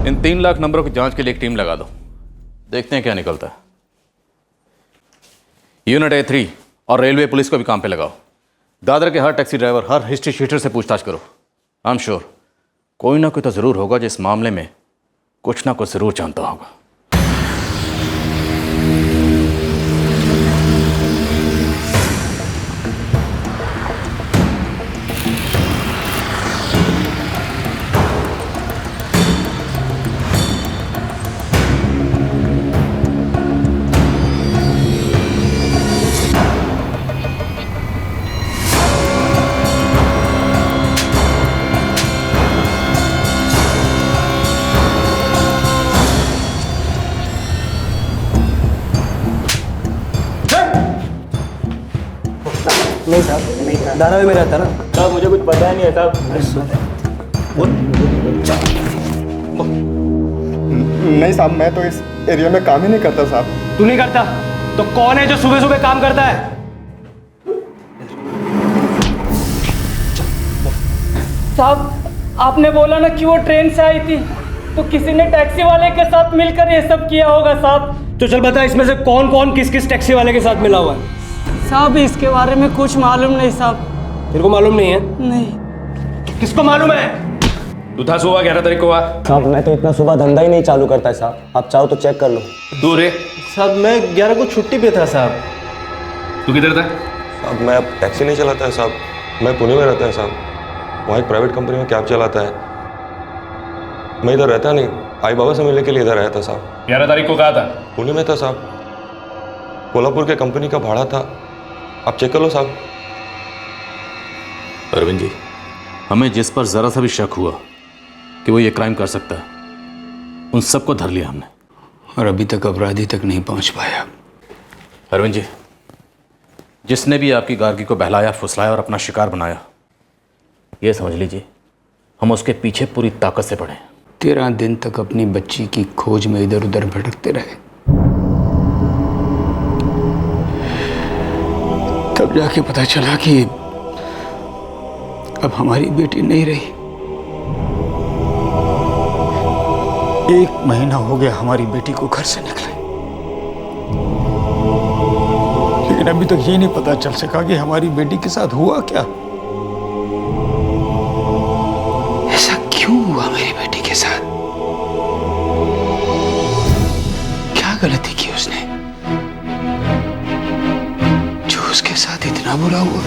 इन 3 लाख नंबरों की जांच के लिए एक टीम लगा दो, देखते हैं क्या निकलता है। यूनिट A3 और रेलवे पुलिस को भी काम पे लगाओ। दादर के हर टैक्सी ड्राइवर, हर हिस्ट्री शीटर से पूछताछ करो। आई एम श्योर कोई ना कोई तो जरूर होगा जो इस मामले में कुछ ना कुछ जरूर जानता होगा। नहीं साहब, नहीं था। धारावी में रहता ना साहब, मुझे कुछ पता नहीं है साहब। नहीं साहब, मैं तो इस एरिया में काम ही नहीं करता साहब। तू नहीं करता तो कौन है जो सुबह सुबह काम करता है? साहब आपने बोला ना कि वो ट्रेन से आई थी, तो किसी ने टैक्सी वाले के साथ मिलकर ये सब किया होगा साहब। तो चल बता, इसमें से कौन कौन किस किस टैक्सी वाले के साथ मिला हुआ है? साहब इसके बारे में कुछ मालूम नहीं साहब। तेरे को मालूम नहीं है? नहीं। किसको मालूम है? तू था सुबह 11 तारीख को? साहब मैं तो इतना सुबह धंधा ही नहीं चालू करता है साहब, आप चाहो तो चेक कर लो। तू रे? साहब मैं 11 को छुट्टी पे था साहब। तू किधर था? साहब मैं अब टैक्सी नहीं चलाता है साहब, मैं पुणे में रहता है साहब। वहाँ एक प्राइवेट कंपनी में कैब चलाता है। मैं इधर रहता नहीं, आई बाबा से मिलने के लिए इधर आया था साहब। 11 तारीख को कहा था? पुणे में था साहब, कोल्हापुर के कंपनी का भाड़ा था, आप चेक कर लो साहब। अरविंद जी, हमें जिस पर जरा सा भी शक हुआ कि वो ये क्राइम कर सकता है, उन सबको धर लिया हमने, और अभी तक अपराधी तक नहीं पहुंच पाया। अरविंद जी, जिसने भी आपकी गार्गी को बहलाया, फुसलाया और अपना शिकार बनाया, ये समझ लीजिए हम उसके पीछे पूरी ताकत से पड़े। 13 दिन तक अपनी बच्ची की खोज में इधर उधर भटकते रहे, तब जाके पता चला कि अब हमारी बेटी नहीं रही। 1 महीना हो गया हमारी बेटी को घर से निकले, लेकिन अभी तक ये नहीं पता चल सका कि हमारी बेटी के साथ हुआ क्या। ऐसा क्यों हुआ मेरी बेटी के साथ? क्या गलती की उसने जो उसके साथ इतना बुरा हुआ?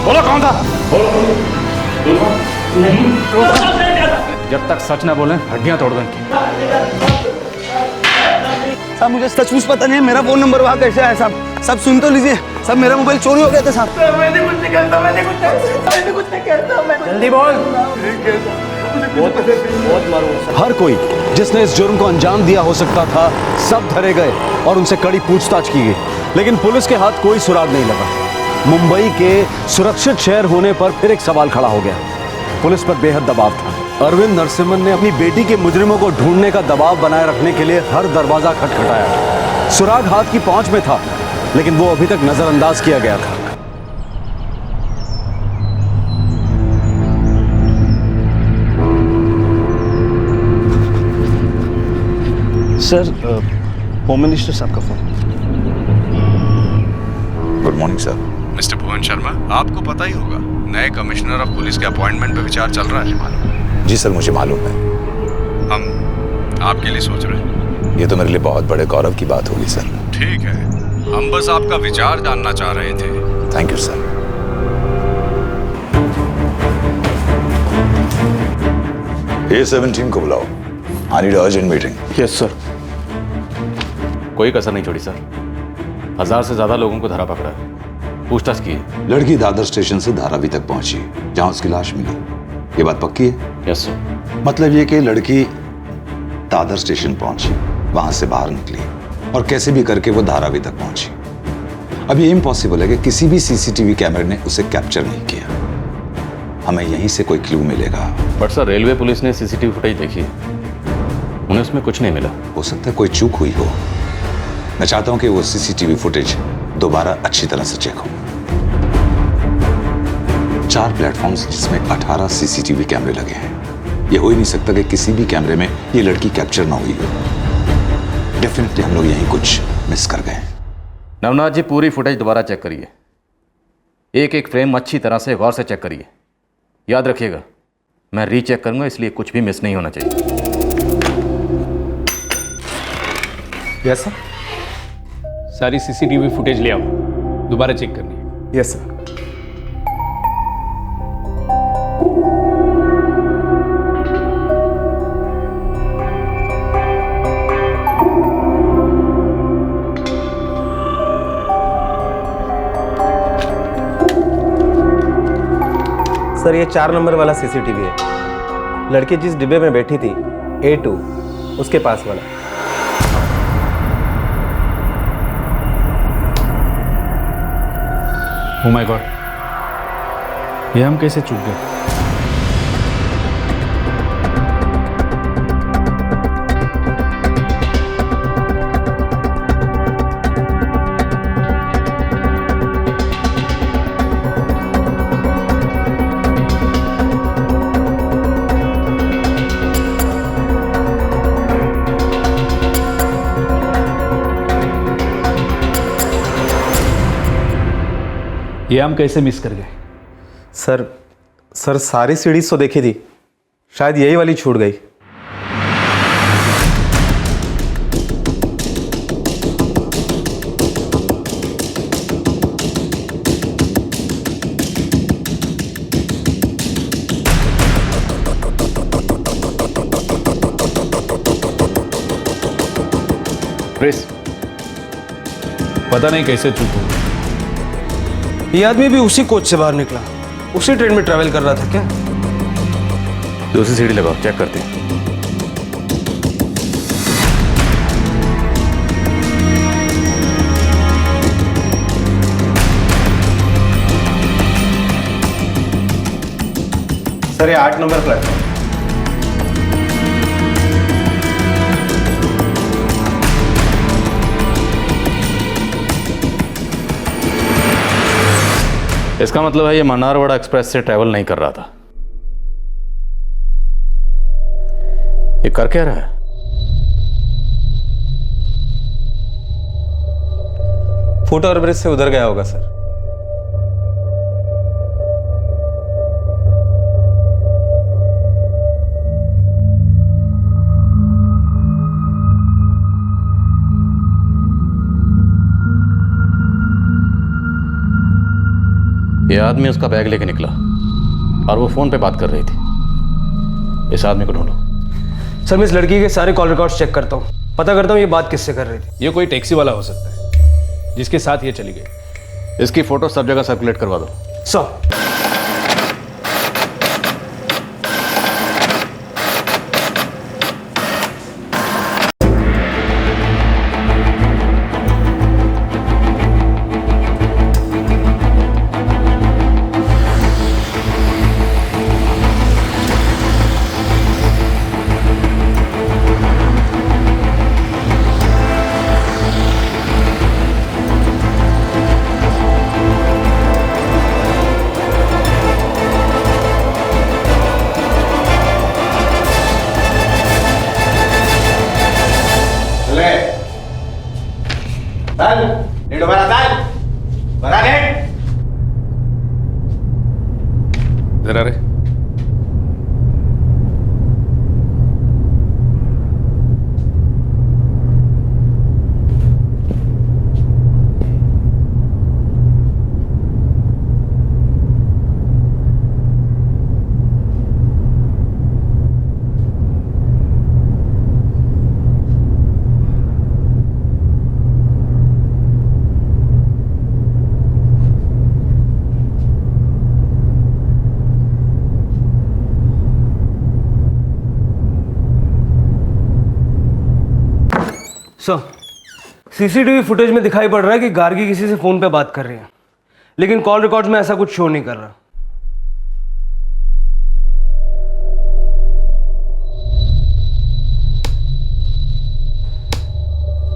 बोलो कौन था? जब तक सच ना बोले हड्डियां तोड़ देंगे। साहब मुझे सचमुच पता नहीं है मेरा फोन नंबर वहाँ कैसे आया साहब। सब सुन तो लीजिए साहब, मेरा मोबाइल चोरी हो गया था साहब। मैंने कुछ नहीं करता, मैंने कुछ नहीं करता। जल्दी बोल। हर कोई जिसने इस जुर्म को अंजाम दिया हो सकता था सब धरे गए और उनसे कड़ी पूछताछ की गई, लेकिन पुलिस के हाथ कोई सुराग नहीं लगा। मुंबई के सुरक्षित शहर होने पर फिर एक सवाल खड़ा हो गया। पुलिस पर बेहद दबाव था। अरविंद नरसिम्हन ने अपनी बेटी के मुजरिमों को ढूंढने का दबाव बनाए रखने के लिए हर दरवाजा खटखटाया। सुराग हाथ की पहुंच में था, लेकिन वो अभी तक नजरअंदाज किया गया था। सर, होम मिनिस्टर साहब का फोन। Good morning sir. Mister Bhuvan Sharma, आपको पता ही होगा नए कमिश्नर ऑफ पुलिस के अपॉइंटमेंट पे विचार चल रहा है। जी सर, मुझे मालूम है। हम आपके लिए सोच रहे हैं। ये तो मेरे लिए बहुत बड़े गौरव की बात होगी सर। ठीक है, हम बस आपका विचार जानना चाह रहे थे। Thank you sir. A17 को बुलाओ। I need urgent meeting. Yes sir. कोई कसर नहीं छोड़ी सर। 1000 से ज्यादा लोगों को धरा पकड़ा है, पूछताछ की है। लड़की दादर स्टेशन से धारावी तक पहुंची, जहां उसकी लाश मिली। ये बात पक्की है? Yes sir. मतलब ये कि लड़की दादर स्टेशन पहुंची, वहां से बाहर निकली और कैसे भी करके वो धारावी तक पहुंची। अब ये इम्पॉसिबल है कि किसी भी सीसीटीवी कैमरे ने उसे कैप्चर नहीं किया। हमें यहीं से कोई क्लू मिलेगा। बट सर, रेलवे पुलिस ने सीसीटीवी फुटेज देखी है, उन्हें उसमें कुछ नहीं मिला। हो सकता है कोई चूक हुई हो। मैं चाहता हूं कि वो सीसीटीवी फुटेज दोबारा अच्छी तरह से चेक हो। 4 प्लेटफॉर्म्स जिसमें 18 सीसीटीवी कैमरे लगे हैं। ये हो ही नहीं सकता कि किसी भी कैमरे में ये लड़की कैप्चर ना हुई हो। डेफिनेटली हम लोग यहीं कुछ मिस कर गए। नवनाथ जी, पूरी फुटेज दोबारा चेक करिए। एक एक फ्रेम अच्छी तरह से गौर से चेक करिए। याद रखिएगा, मैं रीचेक करूंगा, इसलिए कुछ भी मिस नहीं होना चाहिए। Yes sir. सारी सीसीटीवी फुटेज ले आओ, दोबारा चेक करनी है। Yes sir. सर, ये 4 नंबर वाला सीसीटीवी है। लड़की जिस डिब्बे में बैठी थी A2, उसके पास वाला। Oh my God, ये हम कैसे चूक गए? ये हम कैसे मिस कर गए? सर सारी सीरीज तो देखी थी, शायद यही वाली छूट गई। पता नहीं कैसे चूक हो। ये आदमी भी उसी कोच से बाहर निकला, उसी ट्रेन में ट्रैवल कर रहा था क्या? दूसरी सीढ़ी लगाओ, चेक करते हैं। सर ये 8 नंबर प्लेटफॉर्म। इसका मतलब है ये मन्नारवाड़ा एक्सप्रेस से ट्रैवल नहीं कर रहा था। ये कर क्या रहा है? फुट ओवर ब्रिज से उधर गया होगा सर। ये आदमी उसका बैग लेके निकला और वो फोन पे बात कर रही थी। इस आदमी को ढूंढो। सर मैं इस लड़की के सारे कॉल रिकॉर्ड्स चेक करता हूँ, पता करता हूँ ये बात किससे कर रही थी। ये कोई टैक्सी वाला हो सकता है जिसके साथ ये चली गई। इसकी फोटो सब जगह सर्कुलेट करवा दो। सर जरा रे सर सीसीटीवी फुटेज में दिखाई पड़ रहा है कि गार्गी किसी से फोन पे बात कर रही है, लेकिन कॉल रिकॉर्ड्स में ऐसा कुछ शो नहीं कर रहा।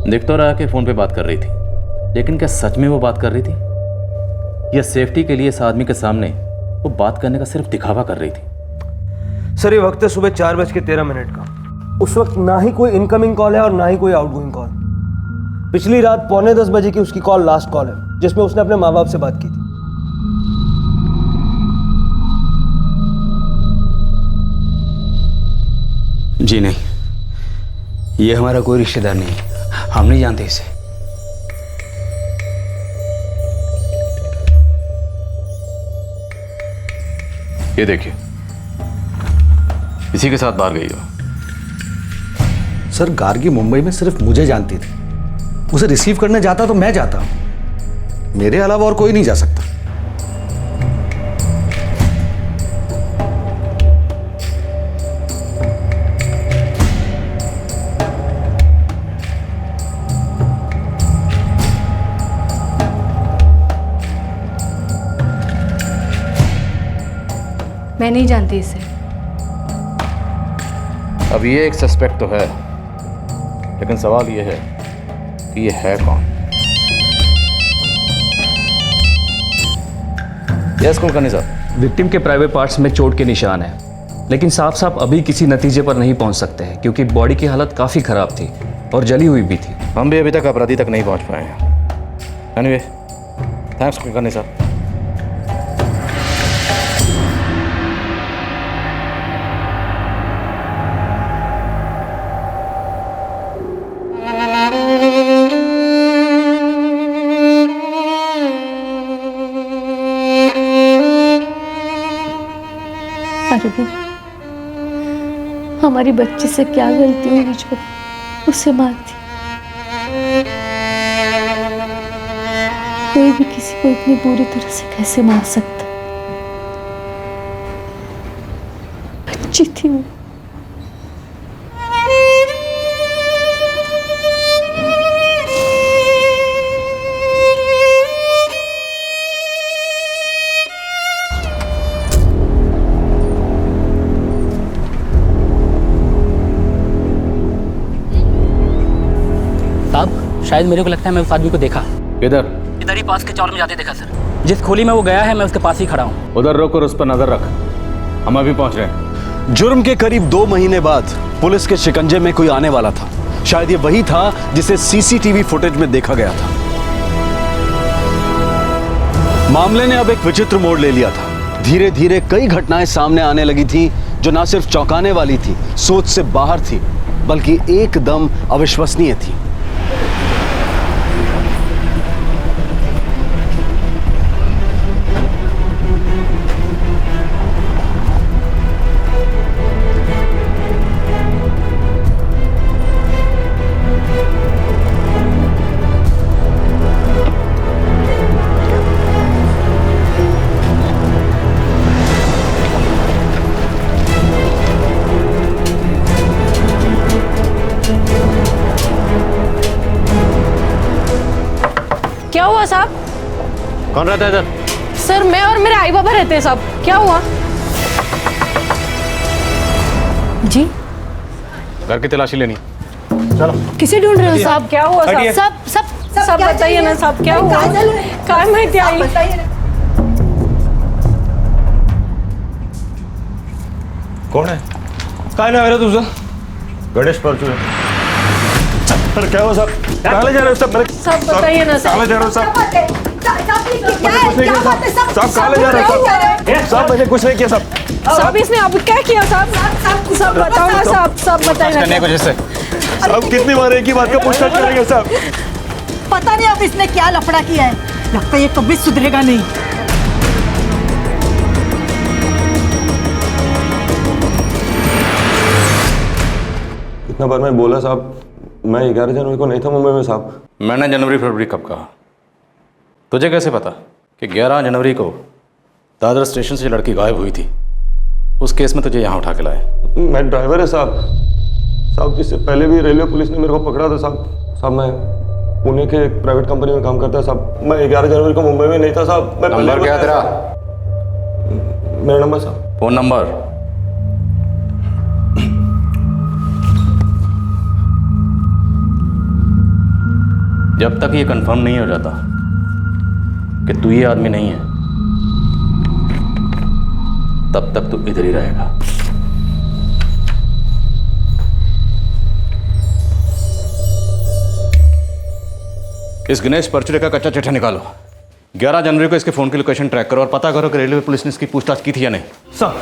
दिख तो रहा कि फोन पे बात कर रही थी, लेकिन क्या सच में वो बात कर रही थी या सेफ्टी के लिए इस आदमी के सामने वो बात करने का सिर्फ दिखावा कर रही थी? सर ये वक्त है सुबह 4:13 का। उस वक्त ना ही कोई इनकमिंग कॉल है और ना ही कोई आउटगोइंग कॉल। पिछली रात 9:45 बजे की उसकी कॉल लास्ट कॉल है जिसमें उसने अपने माँ बाप से बात की थी। जी नहीं, ये हमारा कोई रिश्तेदार नहीं है, हम नहीं जानते इसे। ये देखिए, इसी के साथ बाहर गई हो। सर गार्गी मुंबई में सिर्फ मुझे जानती थी, उसे रिसीव करने जाता तो मैं जाता, मेरे अलावा और कोई नहीं जा सकता। मैं नहीं जानती इसे। अब ये एक सस्पेक्ट तो है, लेकिन सवाल ये है कि ये है कौन? यस कुलकर्णी साहब। विक्टिम के प्राइवेट पार्ट्स में चोट के निशान है, लेकिन साफ साफ अभी किसी नतीजे पर नहीं पहुंच सकते हैं क्योंकि बॉडी की हालत काफ़ी ख़राब थी और जली हुई भी थी। हम भी अभी तक अपराधी तक नहीं पहुंच पाए हैं। एनीवे, थैंक्स कुलकर्णी साहब। हमारी बच्ची से क्या गलती हुई जो उसे मारती। कोई भी किसी को इतनी बुरी तरह से कैसे मार सकता? बच्ची थी वो। साहब, शायद मेरे को लगता है मैं उस आदमी को देखा। किधर? इधर ही पास के चौर में जाते देखा सर। जिस खोली में वो गया है मैं उसके पास ही खड़ा हूँ। उधर रुक और उस पर नजर रख, हम अभी पहुंच रहे हैं। जुर्म के करीब 2 महीने बाद पुलिस के शिकंजे में कोई आने वाला था। शायद ये वही था जिसे सीसीटीवी फुटेज में देखा गया था। मामले ने अब एक विचित्र मोड़ ले लिया था। धीरे धीरे कई घटनाएं सामने आने लगी थी जो ना सिर्फ चौंकाने वाली थी, सोच से बाहर थी, बल्कि एकदम अविश्वसनीय थी। क्या हुआ साहब? कौन रहता है इधर? सर मैं और मेरे आई बाबा रहते हैं साहब। क्या हुआ? जी घर की तलाशी लेनी। चलो। किसे ढूंढ रहे हो साहब? क्या हुआ हटिए। साहब? सब बताइए ना साहब, क्या हुआ? काय माहिती आई? कौन है? काय नाव आहे रे तुझं? गणेश परचुरे। अरे क्या हुआ साहब? कहाँ ले जा रहे हो सब? सब बताइए ना साहब। कहाँ ले जा रहे हो साहब? साहब कहाँ ले जा रहे हो साहब? साहब मैंने कुछ नहीं किया साहब। साहब इसने अब क्या किया साहब? सब बताओ ना साहब, सब बताइए ना। साहब कितनी बार एक ही बात का पूछताछ करेंगे साहब? पता नहीं अब इसने क्या लफड़ा किया है। लगता है ये कभी सुधरेगा नहीं। इतना बार मैं बोला साहब, मैं 11 जनवरी को नहीं था मुंबई में साहब। मैंने जनवरी फरवरी कब कहा? तुझे कैसे पता कि 11 जनवरी को दादर स्टेशन से लड़की गायब हुई थी? उस केस में तुझे यहाँ उठा के लाए। मैं ड्राइवर है साहब। साहब इससे पहले भी रेलवे पुलिस ने मेरे को पकड़ा था साहब। साहब मैं पुणे के एक प्राइवेट कंपनी में काम करता है साहब। मैं 11 जनवरी को मुंबई में नहीं था साहब। मैं नंबर क्या तेरा? मेरा नंबर साहब। Phone number? जब तक ये कंफर्म नहीं हो जाता कि तू ये आदमी नहीं है, तब तक तू इधर ही रहेगा। इस गणेश परचुरे का कच्चा चिट्ठा निकालो। 11 जनवरी को इसके फोन की लोकेशन ट्रैक करो और पता करो कि रेलवे पुलिस ने इसकी पूछताछ की थी या नहीं। सर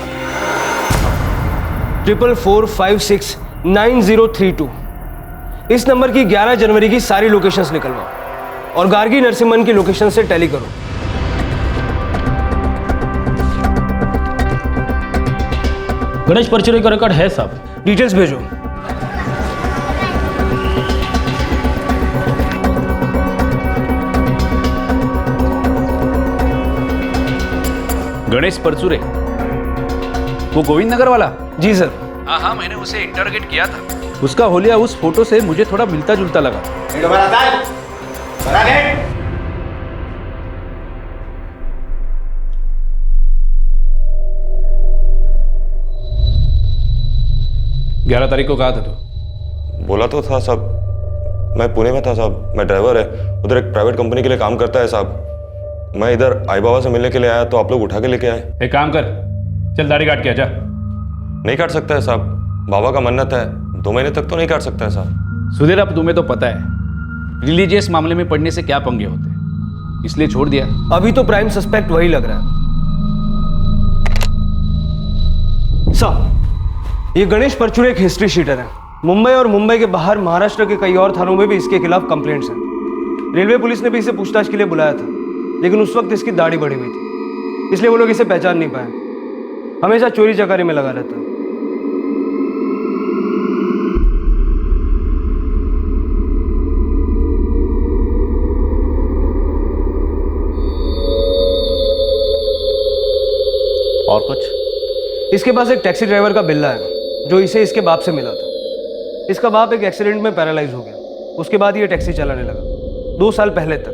44469032 इस नंबर की 11 जनवरी की सारी लोकेशंस निकलवाओ और गार्गी नरसिम्हन की लोकेशन से टैली करो। गणेश परचुरे का रिकॉर्ड है साहब। डिटेल्स भेजो। गणेश परचुरे, वो गोविंद नगर वाला? जी सर। हाँ, मैंने उसे इंटरोगेट किया था। उसका होलिया उस फोटो से मुझे थोड़ा मिलता जुलता लगा। ग्यारह तारीख को कहा था तू? बोला तो था साहब। मैं पुणे में था साहब। मैं ड्राइवर है, उधर एक प्राइवेट कंपनी के लिए काम करता है साहब। मैं इधर आई बाबा से मिलने के लिए आया तो आप लोग उठा के लेके आए। एक काम कर, चल दाढ़ी काट के आ जा। नहीं काट सकता है साहब, बाबा का मन्नत है। 2 महीने तक तो नहीं काट सकता है साहब। सुधीर, अब तुम्हें तो पता है रिलीजियस मामले में पढ़ने से क्या पंगे होते हैं, इसलिए छोड़ दिया। अभी तो प्राइम सस्पेक्ट वही लग रहा है। सर ये गणेश परचुरे एक हिस्ट्री शीटर है। मुंबई और मुंबई के बाहर महाराष्ट्र के कई और थानों में भी इसके खिलाफ कंप्लेंट्स हैं। रेलवे पुलिस ने भी इसे पूछताछ के लिए बुलाया था, लेकिन उस वक्त इसकी दाढ़ी बढ़ी हुई थी, इसलिए वो लोग इसे पहचान नहीं पाए। हमेशा चोरी चकारी में लगा रहता है। और कुछ? इसके पास एक टैक्सी ड्राइवर का बिल्ला है जो इसे इसके बाप से मिला था। इसका बाप एक एक्सीडेंट में पैरालाइज हो गया, उसके बाद ये टैक्सी चलाने लगा 2 साल पहले तक।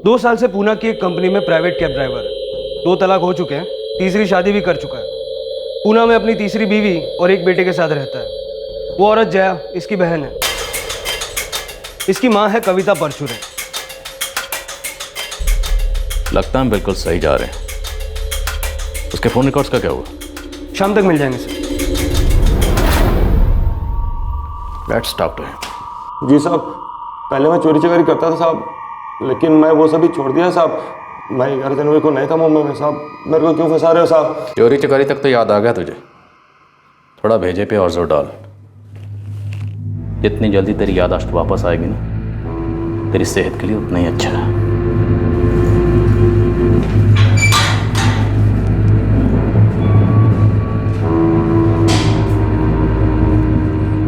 दो साल से पूना की एक कंपनी में प्राइवेट कैब ड्राइवर है। 2 तलाक हो चुके हैं, तीसरी शादी भी कर चुका है। पूना में अपनी तीसरी बीवी और एक बेटे के साथ रहता है। वो औरत जया इसकी बहन है। इसकी माँ है कविता परचुरे। लगता है हम बिल्कुल सही जा रहे हैं। उसके फोन रिकॉर्ड्स का क्या हुआ? शाम तक मिल जाएंगे sir. Let's talk to him. जी साहब, पहले मैं चोरी चकारी करता था साहब, लेकिन मैं वो सभी छोड़ दिया साहब। मैं 11 जनवरी को नहीं था मुंबई में साहब, मेरे को क्यों फंसा रहे हो साहब? चोरी चकारी तक तो याद आ गया तुझे, थोड़ा भेजे पे और जोर डाल। जितनी जल्दी तेरी याददाश्त वापस आएगी ना, तेरी सेहत के लिए उतना ही अच्छा है।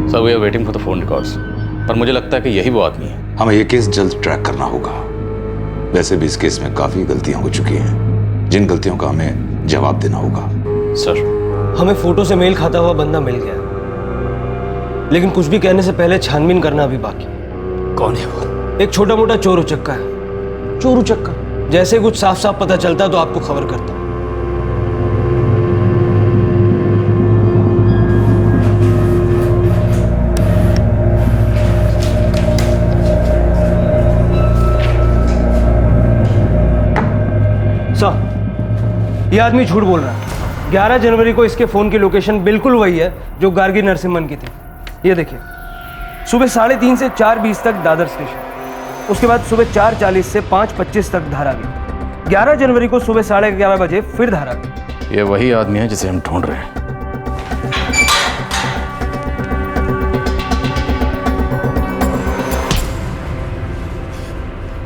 Sir we are waiting for the phone records, पर मुझे लगता है कि यही वो आदमी है। हमें ये केस जल्द ट्रैक करना होगा। वैसे भी इस केस में काफी गलतियां हो चुकी हैं, जिन गलतियों का हमें जवाब देना होगा। सर हमें फोटो से मेल खाता हुआ बंदा मिल गया, लेकिन कुछ भी कहने से पहले छानबीन करना अभी बाकी। कौन है वो? एक छोटा मोटा चोर उचक्का है। चोर उचक्का? जैसे कुछ साफ साफ पता चलता तो आपको खबर करता। ये आदमी झूठ बोल रहा है। 11 जनवरी को इसके फोन की लोकेशन बिल्कुल वही है जो गार्गी नरसिम्हन की थी। ये देखिए, सुबह 3:30 से 4:20 तक दादर स्टेशन, उसके बाद सुबह 4:40 से 5:25 तक धारावी। 11 जनवरी को सुबह 11:30 बजे फिर धारावी। ये वही आदमी है जिसे हम ढूंढ रहे हैं।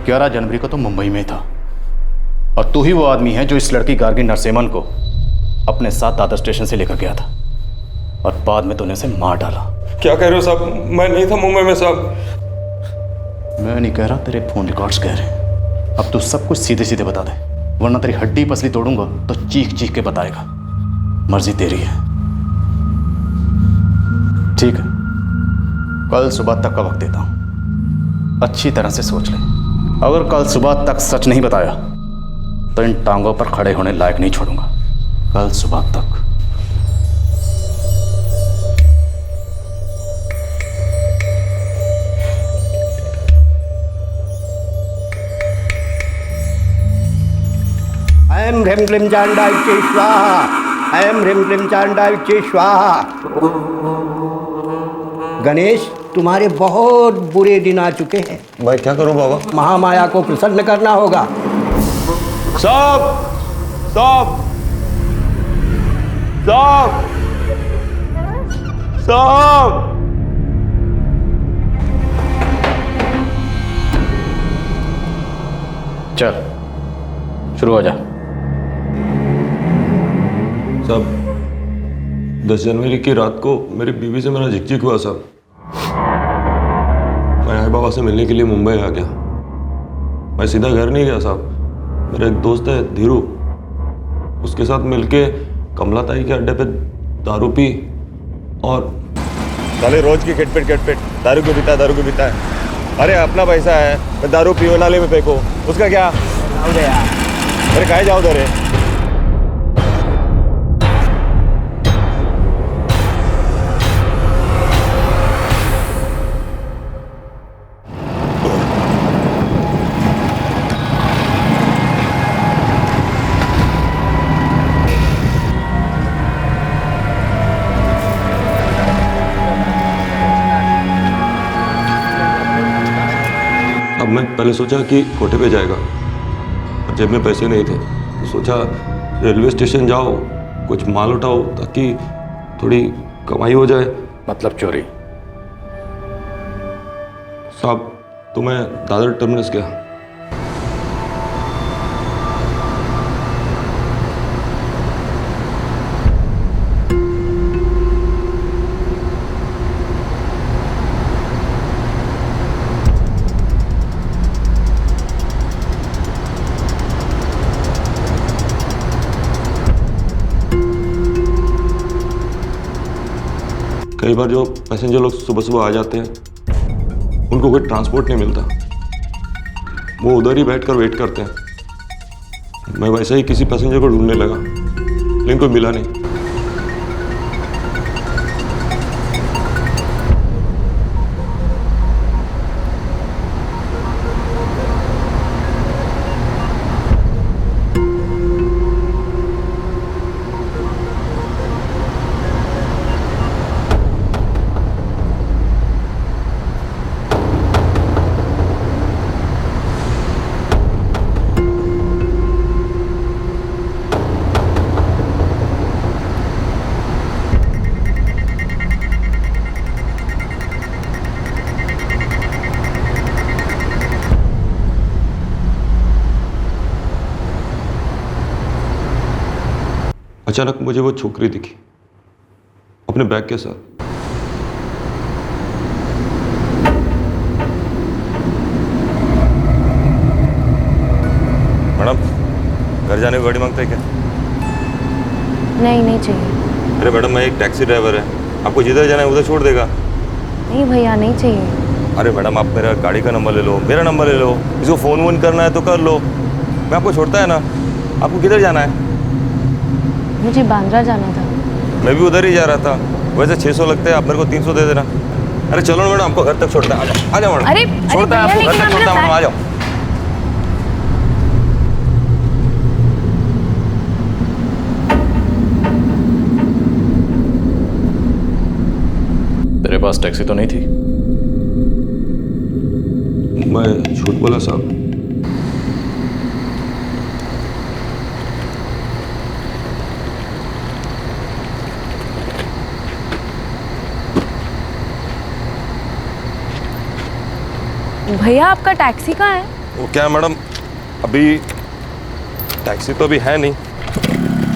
ग्यारह जनवरी को तो मुंबई में था, और तू ही वो आदमी है जो इस लड़की गार्गी नरसिम्हन को अपने साथ दादर स्टेशन से लेकर गया था, और बाद में तूने उसे मार डाला। क्या कह रहे हो साहब? मैं नहीं था मुंबई में साहब। मैं नहीं कह रहा, तेरे फोन रिकॉर्ड्स कह रहे हैं। अब तू सब कुछ सीधे सीधे बता दे, वरना तेरी हड्डी पसली तोड़ूंगा तो चीख चीख के बताएगा। मर्जी तेरी है। ठीक है, कल सुबह तक का वक्त देता हूं, अच्छी तरह से सोच ले। अगर कल सुबह तक सच नहीं बताया तो इन टांगों पर खड़े होने लायक नहीं छोड़ूंगा। कल सुबह तक। ऐं ह्रीं क्लीं चाण्डाय स्वाहा, ऐं ह्रीं क्लीं चाण्डाय स्वाहा। गणेश, तुम्हारे बहुत बुरे दिन आ चुके हैं। भाई क्या करूं बाबा? महामाया को प्रसन्न करना होगा। साहब साहब साहब साहब, चल शुरू हो जा। साहब 10 जनवरी की रात को मेरी बीवी से मेरा झिकझिक हुआ साहब। मैं आई बाबा से मिलने के लिए मुंबई आ गया। मैं सीधा घर नहीं गया साहब। मेरा एक दोस्त है धीरू, उसके साथ मिलके कमला ताई के अड्डे पे दारू पी, और साले रोज की खटपट दारू क्यों पीता है? अरे अपना पैसा है, मैं दारू पियो नाले में फेंको, उसका क्या? अरे काहे जाओ दरे? अब मैं पहले सोचा कि कोठे पे जाएगा, और जेब में पैसे नहीं थे, तो सोचा रेलवे स्टेशन जाओ, कुछ माल उठाओ ताकि थोड़ी कमाई हो जाए। मतलब चोरी? साहब तो मैं दादर टर्मिनस गया। कई बार जो पैसेंजर लोग सुबह सुबह आ जाते हैं उनको कोई ट्रांसपोर्ट नहीं मिलता, वो उधर ही बैठकर वेट करते हैं। मैं वैसे ही किसी पैसेंजर को ढूंढने लगा लेकिन कोई मिला नहीं। अचानक मुझे वो छोकरी दिखी अपने बैग के साथ। मैडम, घर जाने की गाड़ी मांगते हैं क्या? नहीं चाहिए। अरे मैडम, मैं एक टैक्सी ड्राइवर है, आपको जिधर जाना है उधर छोड़ देगा। नहीं भैया, नहीं चाहिए। अरे मैडम, आप मेरा गाड़ी का नंबर ले लो, मेरा नंबर ले लो, इसको फ़ोन वोन करना है तो कर लो, मैं आपको छोड़ता है ना। आपको किधर जाना है? मुझे बांद्रा जाना था। मैं भी उधर ही जा रहा था। वैसे 600 लगते हैं, आप मेरे को 300 दे देना। अरे चलो ना मैडम, आपको घर तक छोड़ता है। आ जाओ मैडम। अरे छोड़ता है आपको घर तक छोड़ता है मैडम, आ जाओ। तेरे पास टैक्सी तो नहीं थी? मैं झूठ बोला साहब। भैया, आपका टैक्सी कहाँ है? वो क्या मैडम, अभी टैक्सी तो अभी है नहीं।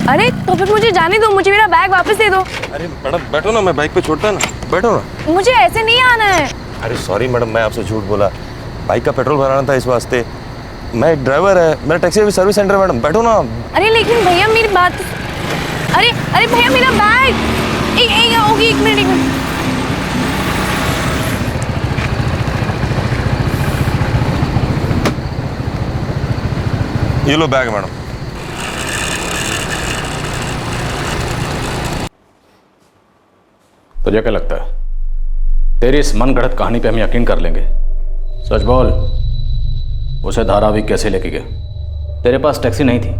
अरे तो फिर मुझे जाने दो, मुझे मेरा बैग वापस दे दो। अरे मैडम बैठो ना, मैं बाइक पे छोड़ता है ना, बैठो ना। मुझे ऐसे नहीं आना है। अरे सॉरी मैडम, मैं आपसे झूठ बोला। बाइक का पेट्रोल भराना था इस वास्ते। मैं एक ड्राइवर है, मेरा टैक्सी अभी सर्विस सेंटर है मैडम, बैठो ना। अरे लेकिन भैया मेरी बात। अरे भैया मेरा बैग। एक मिनट। ये लो बैग मैडम। तुझे क्या लगता है तेरी इस मन गढ़ंत कहानी पे हम यकीन कर लेंगे? सच बोल, उसे धारावी कैसे लेके गए? तेरे पास टैक्सी नहीं थी,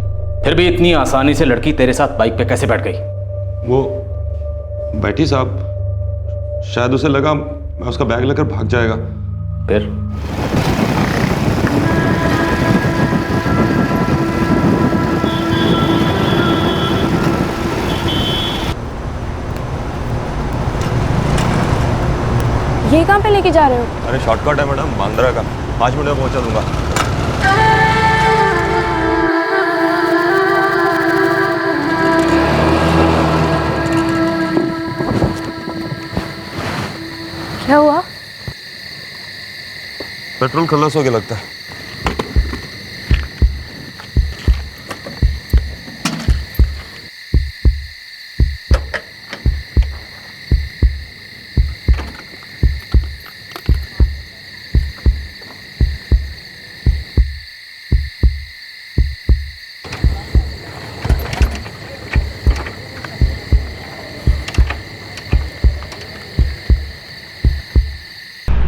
फिर भी इतनी आसानी से लड़की तेरे साथ बाइक पे कैसे बैठ गई? वो बैठी साहब, शायद उसे लगा मैं उसका बैग लेकर भाग जाएगा। फिर ये कहाँ पे लेके जा रहे हो? अरे शॉर्टकट है मैडम, बांद्रा का, 5 मिनट में पहुंचा दूंगा। क्या हुआ? पेट्रोल खल्लास हो गया लगता है।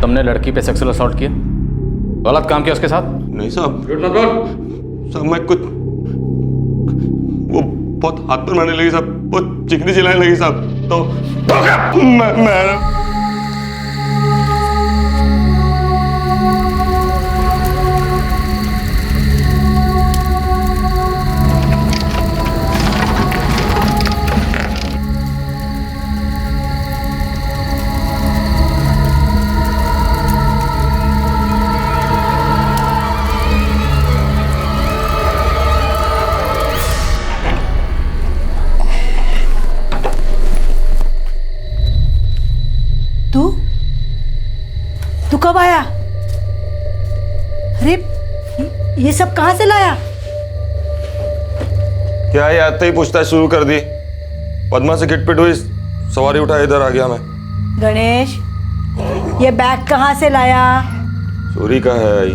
तुमने लड़की पे सेक्सुअल असॉल्ट किया, गलत काम किया उसके साथ? नहीं साहब, साहब मैं कुछ, वो बहुत हाथ पर मारने लगी साहब, बहुत चिकनी चिल्लाने लगी साहब, तो मैं तू कब आया? अरे ये सब कहाँ से लाया? क्या ये आते ही पूछताछ शुरू कर दी? पद्मा से किटपिट हुई, सवारी उठा इधर आ गया मैं। गणेश, ये बैग कहाँ से लाया? चोरी का है आई।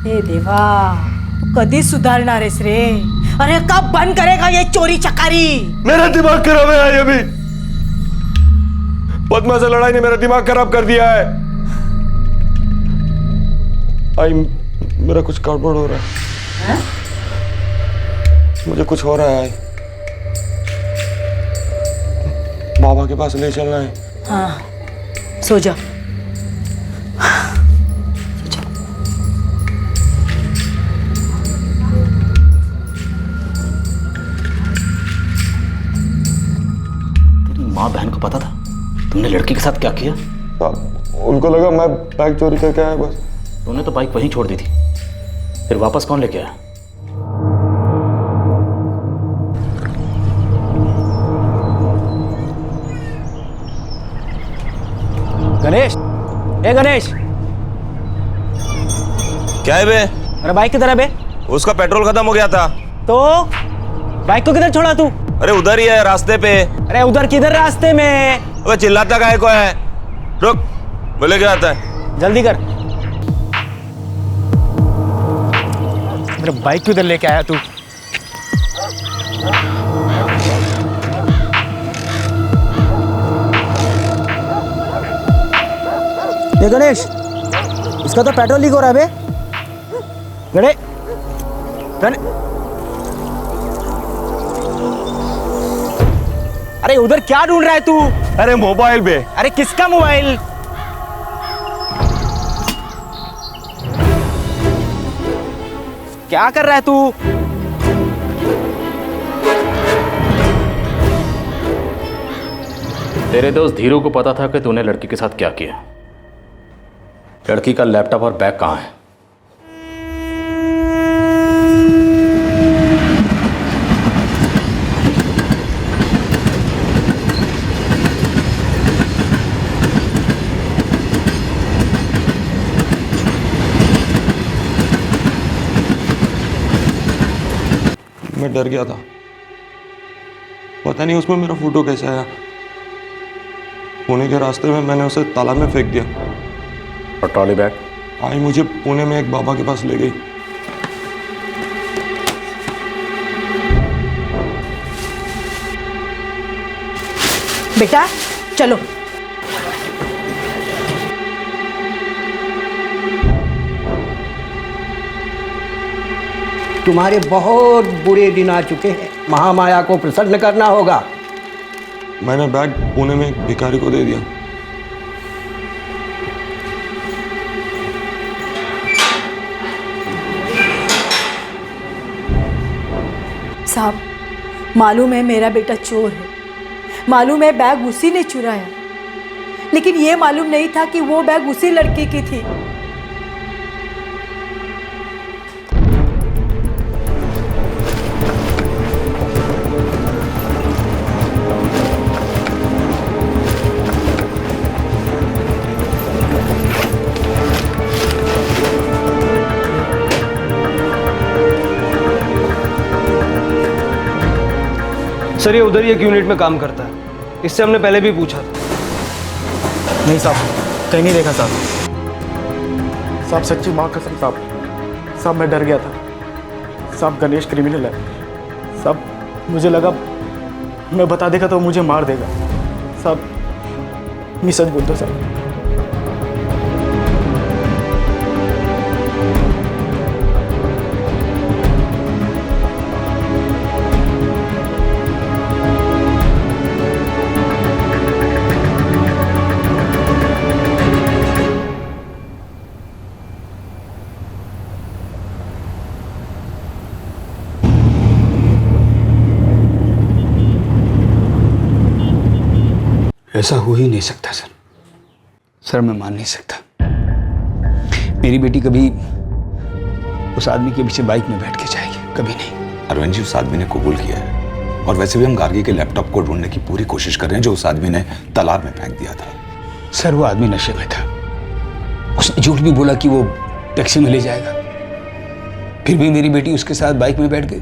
हे देवा, तू कधी सुधारणार आहेस रे? अरे कब बंद करेगा ये चोरी चकारी? मेरा दिमाग खराब है आई। अभी पद्मा से लड़ाई ने मेरा दिमाग खराब कर दिया है। आई, मेरा कुछ गड़बड़ हो रहा है। मुझे कुछ हो रहा है आई। बाबा के पास ले चलना है। हाँ, सो जा। माँ बहन को पता था तुमने लड़की के साथ क्या किया? उनको लगा मैं बाइक चोरी करके आया बस। तुमने तो बाइक वहीं छोड़ दी थी, फिर वापस कौन लेके आया? गणेश, ए गणेश, क्या है बे? अरे बाइक किधर है बे? उसका पेट्रोल खत्म हो गया था। तो बाइक को किधर छोड़ा तू? अरे उधर ही है रास्ते पे। अरे उधर किधर रास्ते में? अबे चिल्लाता काहे को है? रुक, बोले क्या आता है? जल्दी कर। मेरा बाइक किधर लेके आया तू? ये गणेश, इसका तो पेट्रोल लीक हो रहा है बे। अरे उधर क्या ढूंढ रहा है तू? अरे मोबाइल बे। अरे किसका मोबाइल? क्या कर रहा है तू? तेरे दोस्त धीरू को पता था कि तूने लड़की के साथ क्या किया। लड़की का लैपटॉप और बैग कहाँ है? मैं डर गया था, पता नहीं उसमें मेरा फोटो कैसे आया। पुणे के रास्ते में मैंने उसे तालाब में फेंक दिया। और ट्रॉली बैग? आई मुझे पुणे में एक बाबा के पास ले गई। बेटा चलो। तुम्हारे बहुत बुरे दिन आ चुके हैं, महामाया को प्रसन्न करना होगा। मैंने बैग पुणे में एक भिखारी को दे दिया। साहब, मालूम है मेरा बेटा चोर है, मालूम है बैग उसी ने चुराया, लेकिन ये मालूम नहीं था कि वो बैग उसी लड़की की थी। सर ये उधर ही एक यूनिट में काम करता है, इससे हमने पहले भी पूछा था। नहीं साहब, कहीं नहीं देखा साहब। साहब सच्ची माँ कसम साहब, साहब मैं डर गया था। साहब गणेश क्रिमिनल है साहब, मुझे लगा मैं बता देगा तो मुझे मार देगा। साहब मैं सच बोलता हूँ साहब। ऐसा हो ही नहीं सकता सर। सर मैं मान नहीं सकता। मेरी बेटी कभी उस आदमी के पीछे बाइक में बैठ के जाएगी, कभी नहीं। अरविंद जी, उस आदमी ने कबूल किया है, और वैसे भी हम गार्गी के लैपटॉप को ढूंढने की पूरी कोशिश कर रहे हैं जो उस आदमी ने तालाब में फेंक दिया था। सर वो आदमी नशे में था, उसने झूठ भी बोला कि वो टैक्सी में ले जाएगा, फिर भी मेरी बेटी उसके साथ बाइक में बैठ गई।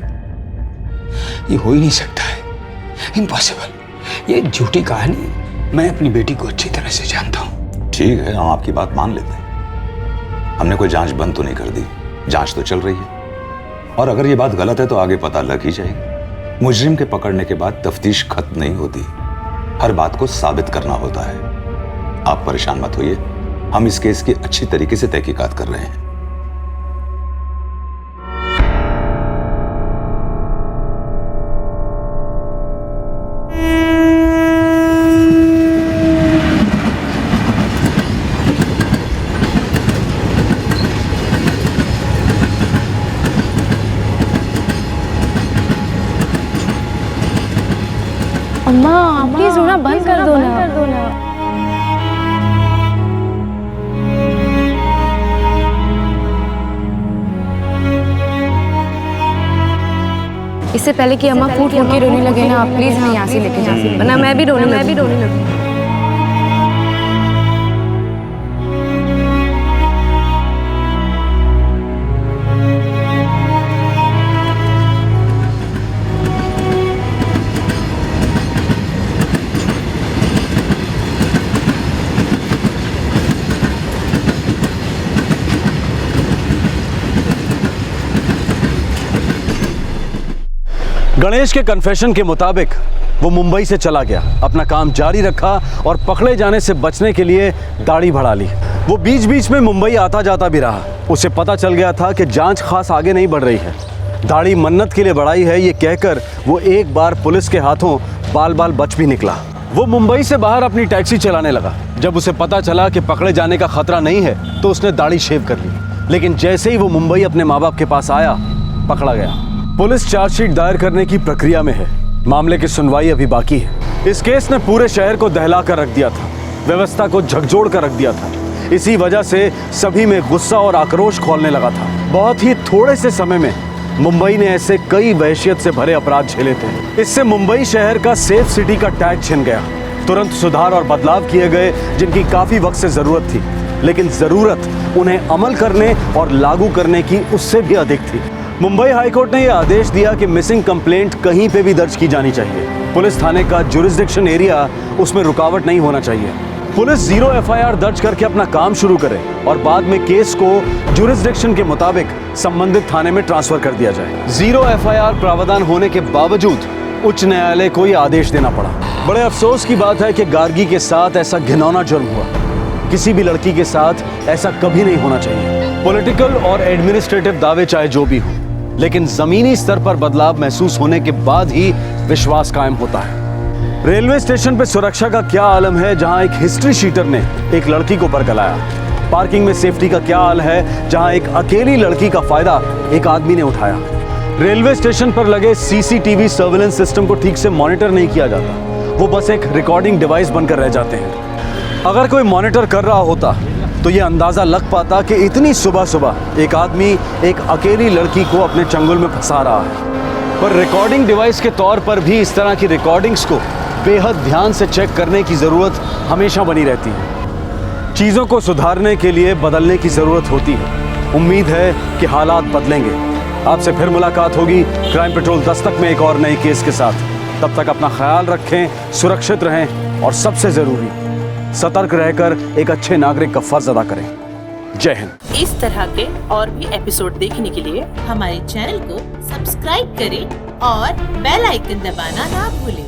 ये हो ही नहीं सकता है, इम्पॉसिबल। ये झूठी कहानी मैं अपनी बेटी को अच्छी तरह से जानता हूँ। ठीक है, हम आपकी बात मान लेते हैं। हमने कोई जांच बंद तो नहीं कर दी, जांच तो चल रही है। और अगर ये बात गलत है तो आगे पता लग ही जाएगी। मुजरिम के पकड़ने के बाद तफ्तीश खत्म नहीं होती, हर बात को साबित करना होता है। आप परेशान मत होइए, हम इस केस की अच्छी तरीके से तहकीकात कर रहे हैं। अम्मा प्लीज रोना बंद कर दो ना। इससे पहले कि अम्मा फूट फूट के रोने लगे ना, आप प्लीज हमें यहाँ से लेके जाइए, वरना मैं भी रोने लगूंगी। गणेश के कन्फेशन के मुताबिक वो मुंबई से चला गया, अपना काम जारी रखा और पकड़े जाने से बचने के लिए दाढ़ी बढ़ा ली। वो बीच बीच में मुंबई आता जाता भी रहा। उसे पता चल गया था कि जांच खास आगे नहीं बढ़ रही है। दाढ़ी मन्नत के लिए बढ़ाई है ये कहकर वो एक बार पुलिस के हाथों बाल बाल बच भी निकला। वो मुंबई से बाहर अपनी टैक्सी चलाने लगा। जब उसे पता चला कि पकड़े जाने का खतरा नहीं है तो उसने दाढ़ी शेव कर ली। लेकिन जैसे ही वो मुंबई अपने माँ बाप के पास आया, पकड़ा गया। पुलिस चार्जशीट दायर करने की प्रक्रिया में है। मामले की सुनवाई अभी बाकी है। इस केस ने पूरे शहर को दहला कर रख दिया था, व्यवस्था को झकझोर कर रख दिया था। इसी वजह से सभी में गुस्सा और आक्रोश खौलने लगा था। बहुत ही थोड़े से समय में मुंबई ने ऐसे कई वहशियत से भरे अपराध झेले थे। इससे मुंबई शहर का सेफ सिटी का टैग छिन गया। तुरंत सुधार और बदलाव किए गए जिनकी काफी वक्त से जरूरत थी, लेकिन जरूरत उन्हें अमल करने और लागू करने की उससे भी अधिक थी। मुंबई हाईकोर्ट ने यह आदेश दिया कि मिसिंग कंप्लेंट कहीं पे भी दर्ज की जानी चाहिए। पुलिस थाने का जुरिस्डिक्शन एरिया, उसमें रुकावट नहीं होना चाहिए। पुलिस 0 एफआईआर दर्ज करके अपना काम शुरू करे और बाद में केस को जुरिस्डिक्शन के मुताबिक संबंधित थाने में ट्रांसफर कर दिया जाए। 0 एफआईआर प्रावधान होने के बावजूद उच्च न्यायालय को यह आदेश देना पड़ा। बड़े अफसोस की बात है कि गार्गी के साथ ऐसा घिनौना जुर्म हुआ। किसी भी लड़की के साथ ऐसा कभी नहीं होना चाहिए। पॉलिटिकल और एडमिनिस्ट्रेटिव दावे चाहे जो भी हो, लेकिन जमीनी स्तर पर बदलाव महसूस होने के बाद ही विश्वास कायम होता है। रेलवे स्टेशन पर सुरक्षा का क्या आलम है जहां एक हिस्ट्री शीटर ने एक लड़की को बरगलाया। पार्किंग में सेफ्टी का क्या हाल है जहां एक अकेली लड़की का फायदा एक आदमी ने उठाया। रेलवे स्टेशन पर लगे सीसीटीवी सर्विलेंस सिस्टम को ठीक से मॉनिटर नहीं किया जाता, वो बस एक रिकॉर्डिंग डिवाइस बनकर रह जाते हैं। अगर कोई मॉनिटर कर रहा होता तो ये अंदाजा लग पाता कि इतनी सुबह सुबह एक आदमी एक अकेली लड़की को अपने चंगुल में फंसा रहा है। पर रिकॉर्डिंग डिवाइस के तौर पर भी इस तरह की रिकॉर्डिंग्स को बेहद ध्यान से चेक करने की ज़रूरत हमेशा बनी रहती है। चीज़ों को सुधारने के लिए बदलने की ज़रूरत होती है। उम्मीद है कि हालात बदलेंगे। आपसे फिर मुलाकात होगी क्राइम पेट्रोल दस्तक में एक और नए केस के साथ। तब तक अपना ख्याल रखें, सुरक्षित रहें और सबसे ज़रूरी सतर्क रहकर एक अच्छे नागरिक का फर्ज अदा करें। जय हिंद। इस तरह के और भी एपिसोड देखने के लिए हमारे चैनल को सब्सक्राइब करें और बेल आइकन दबाना ना भूलें।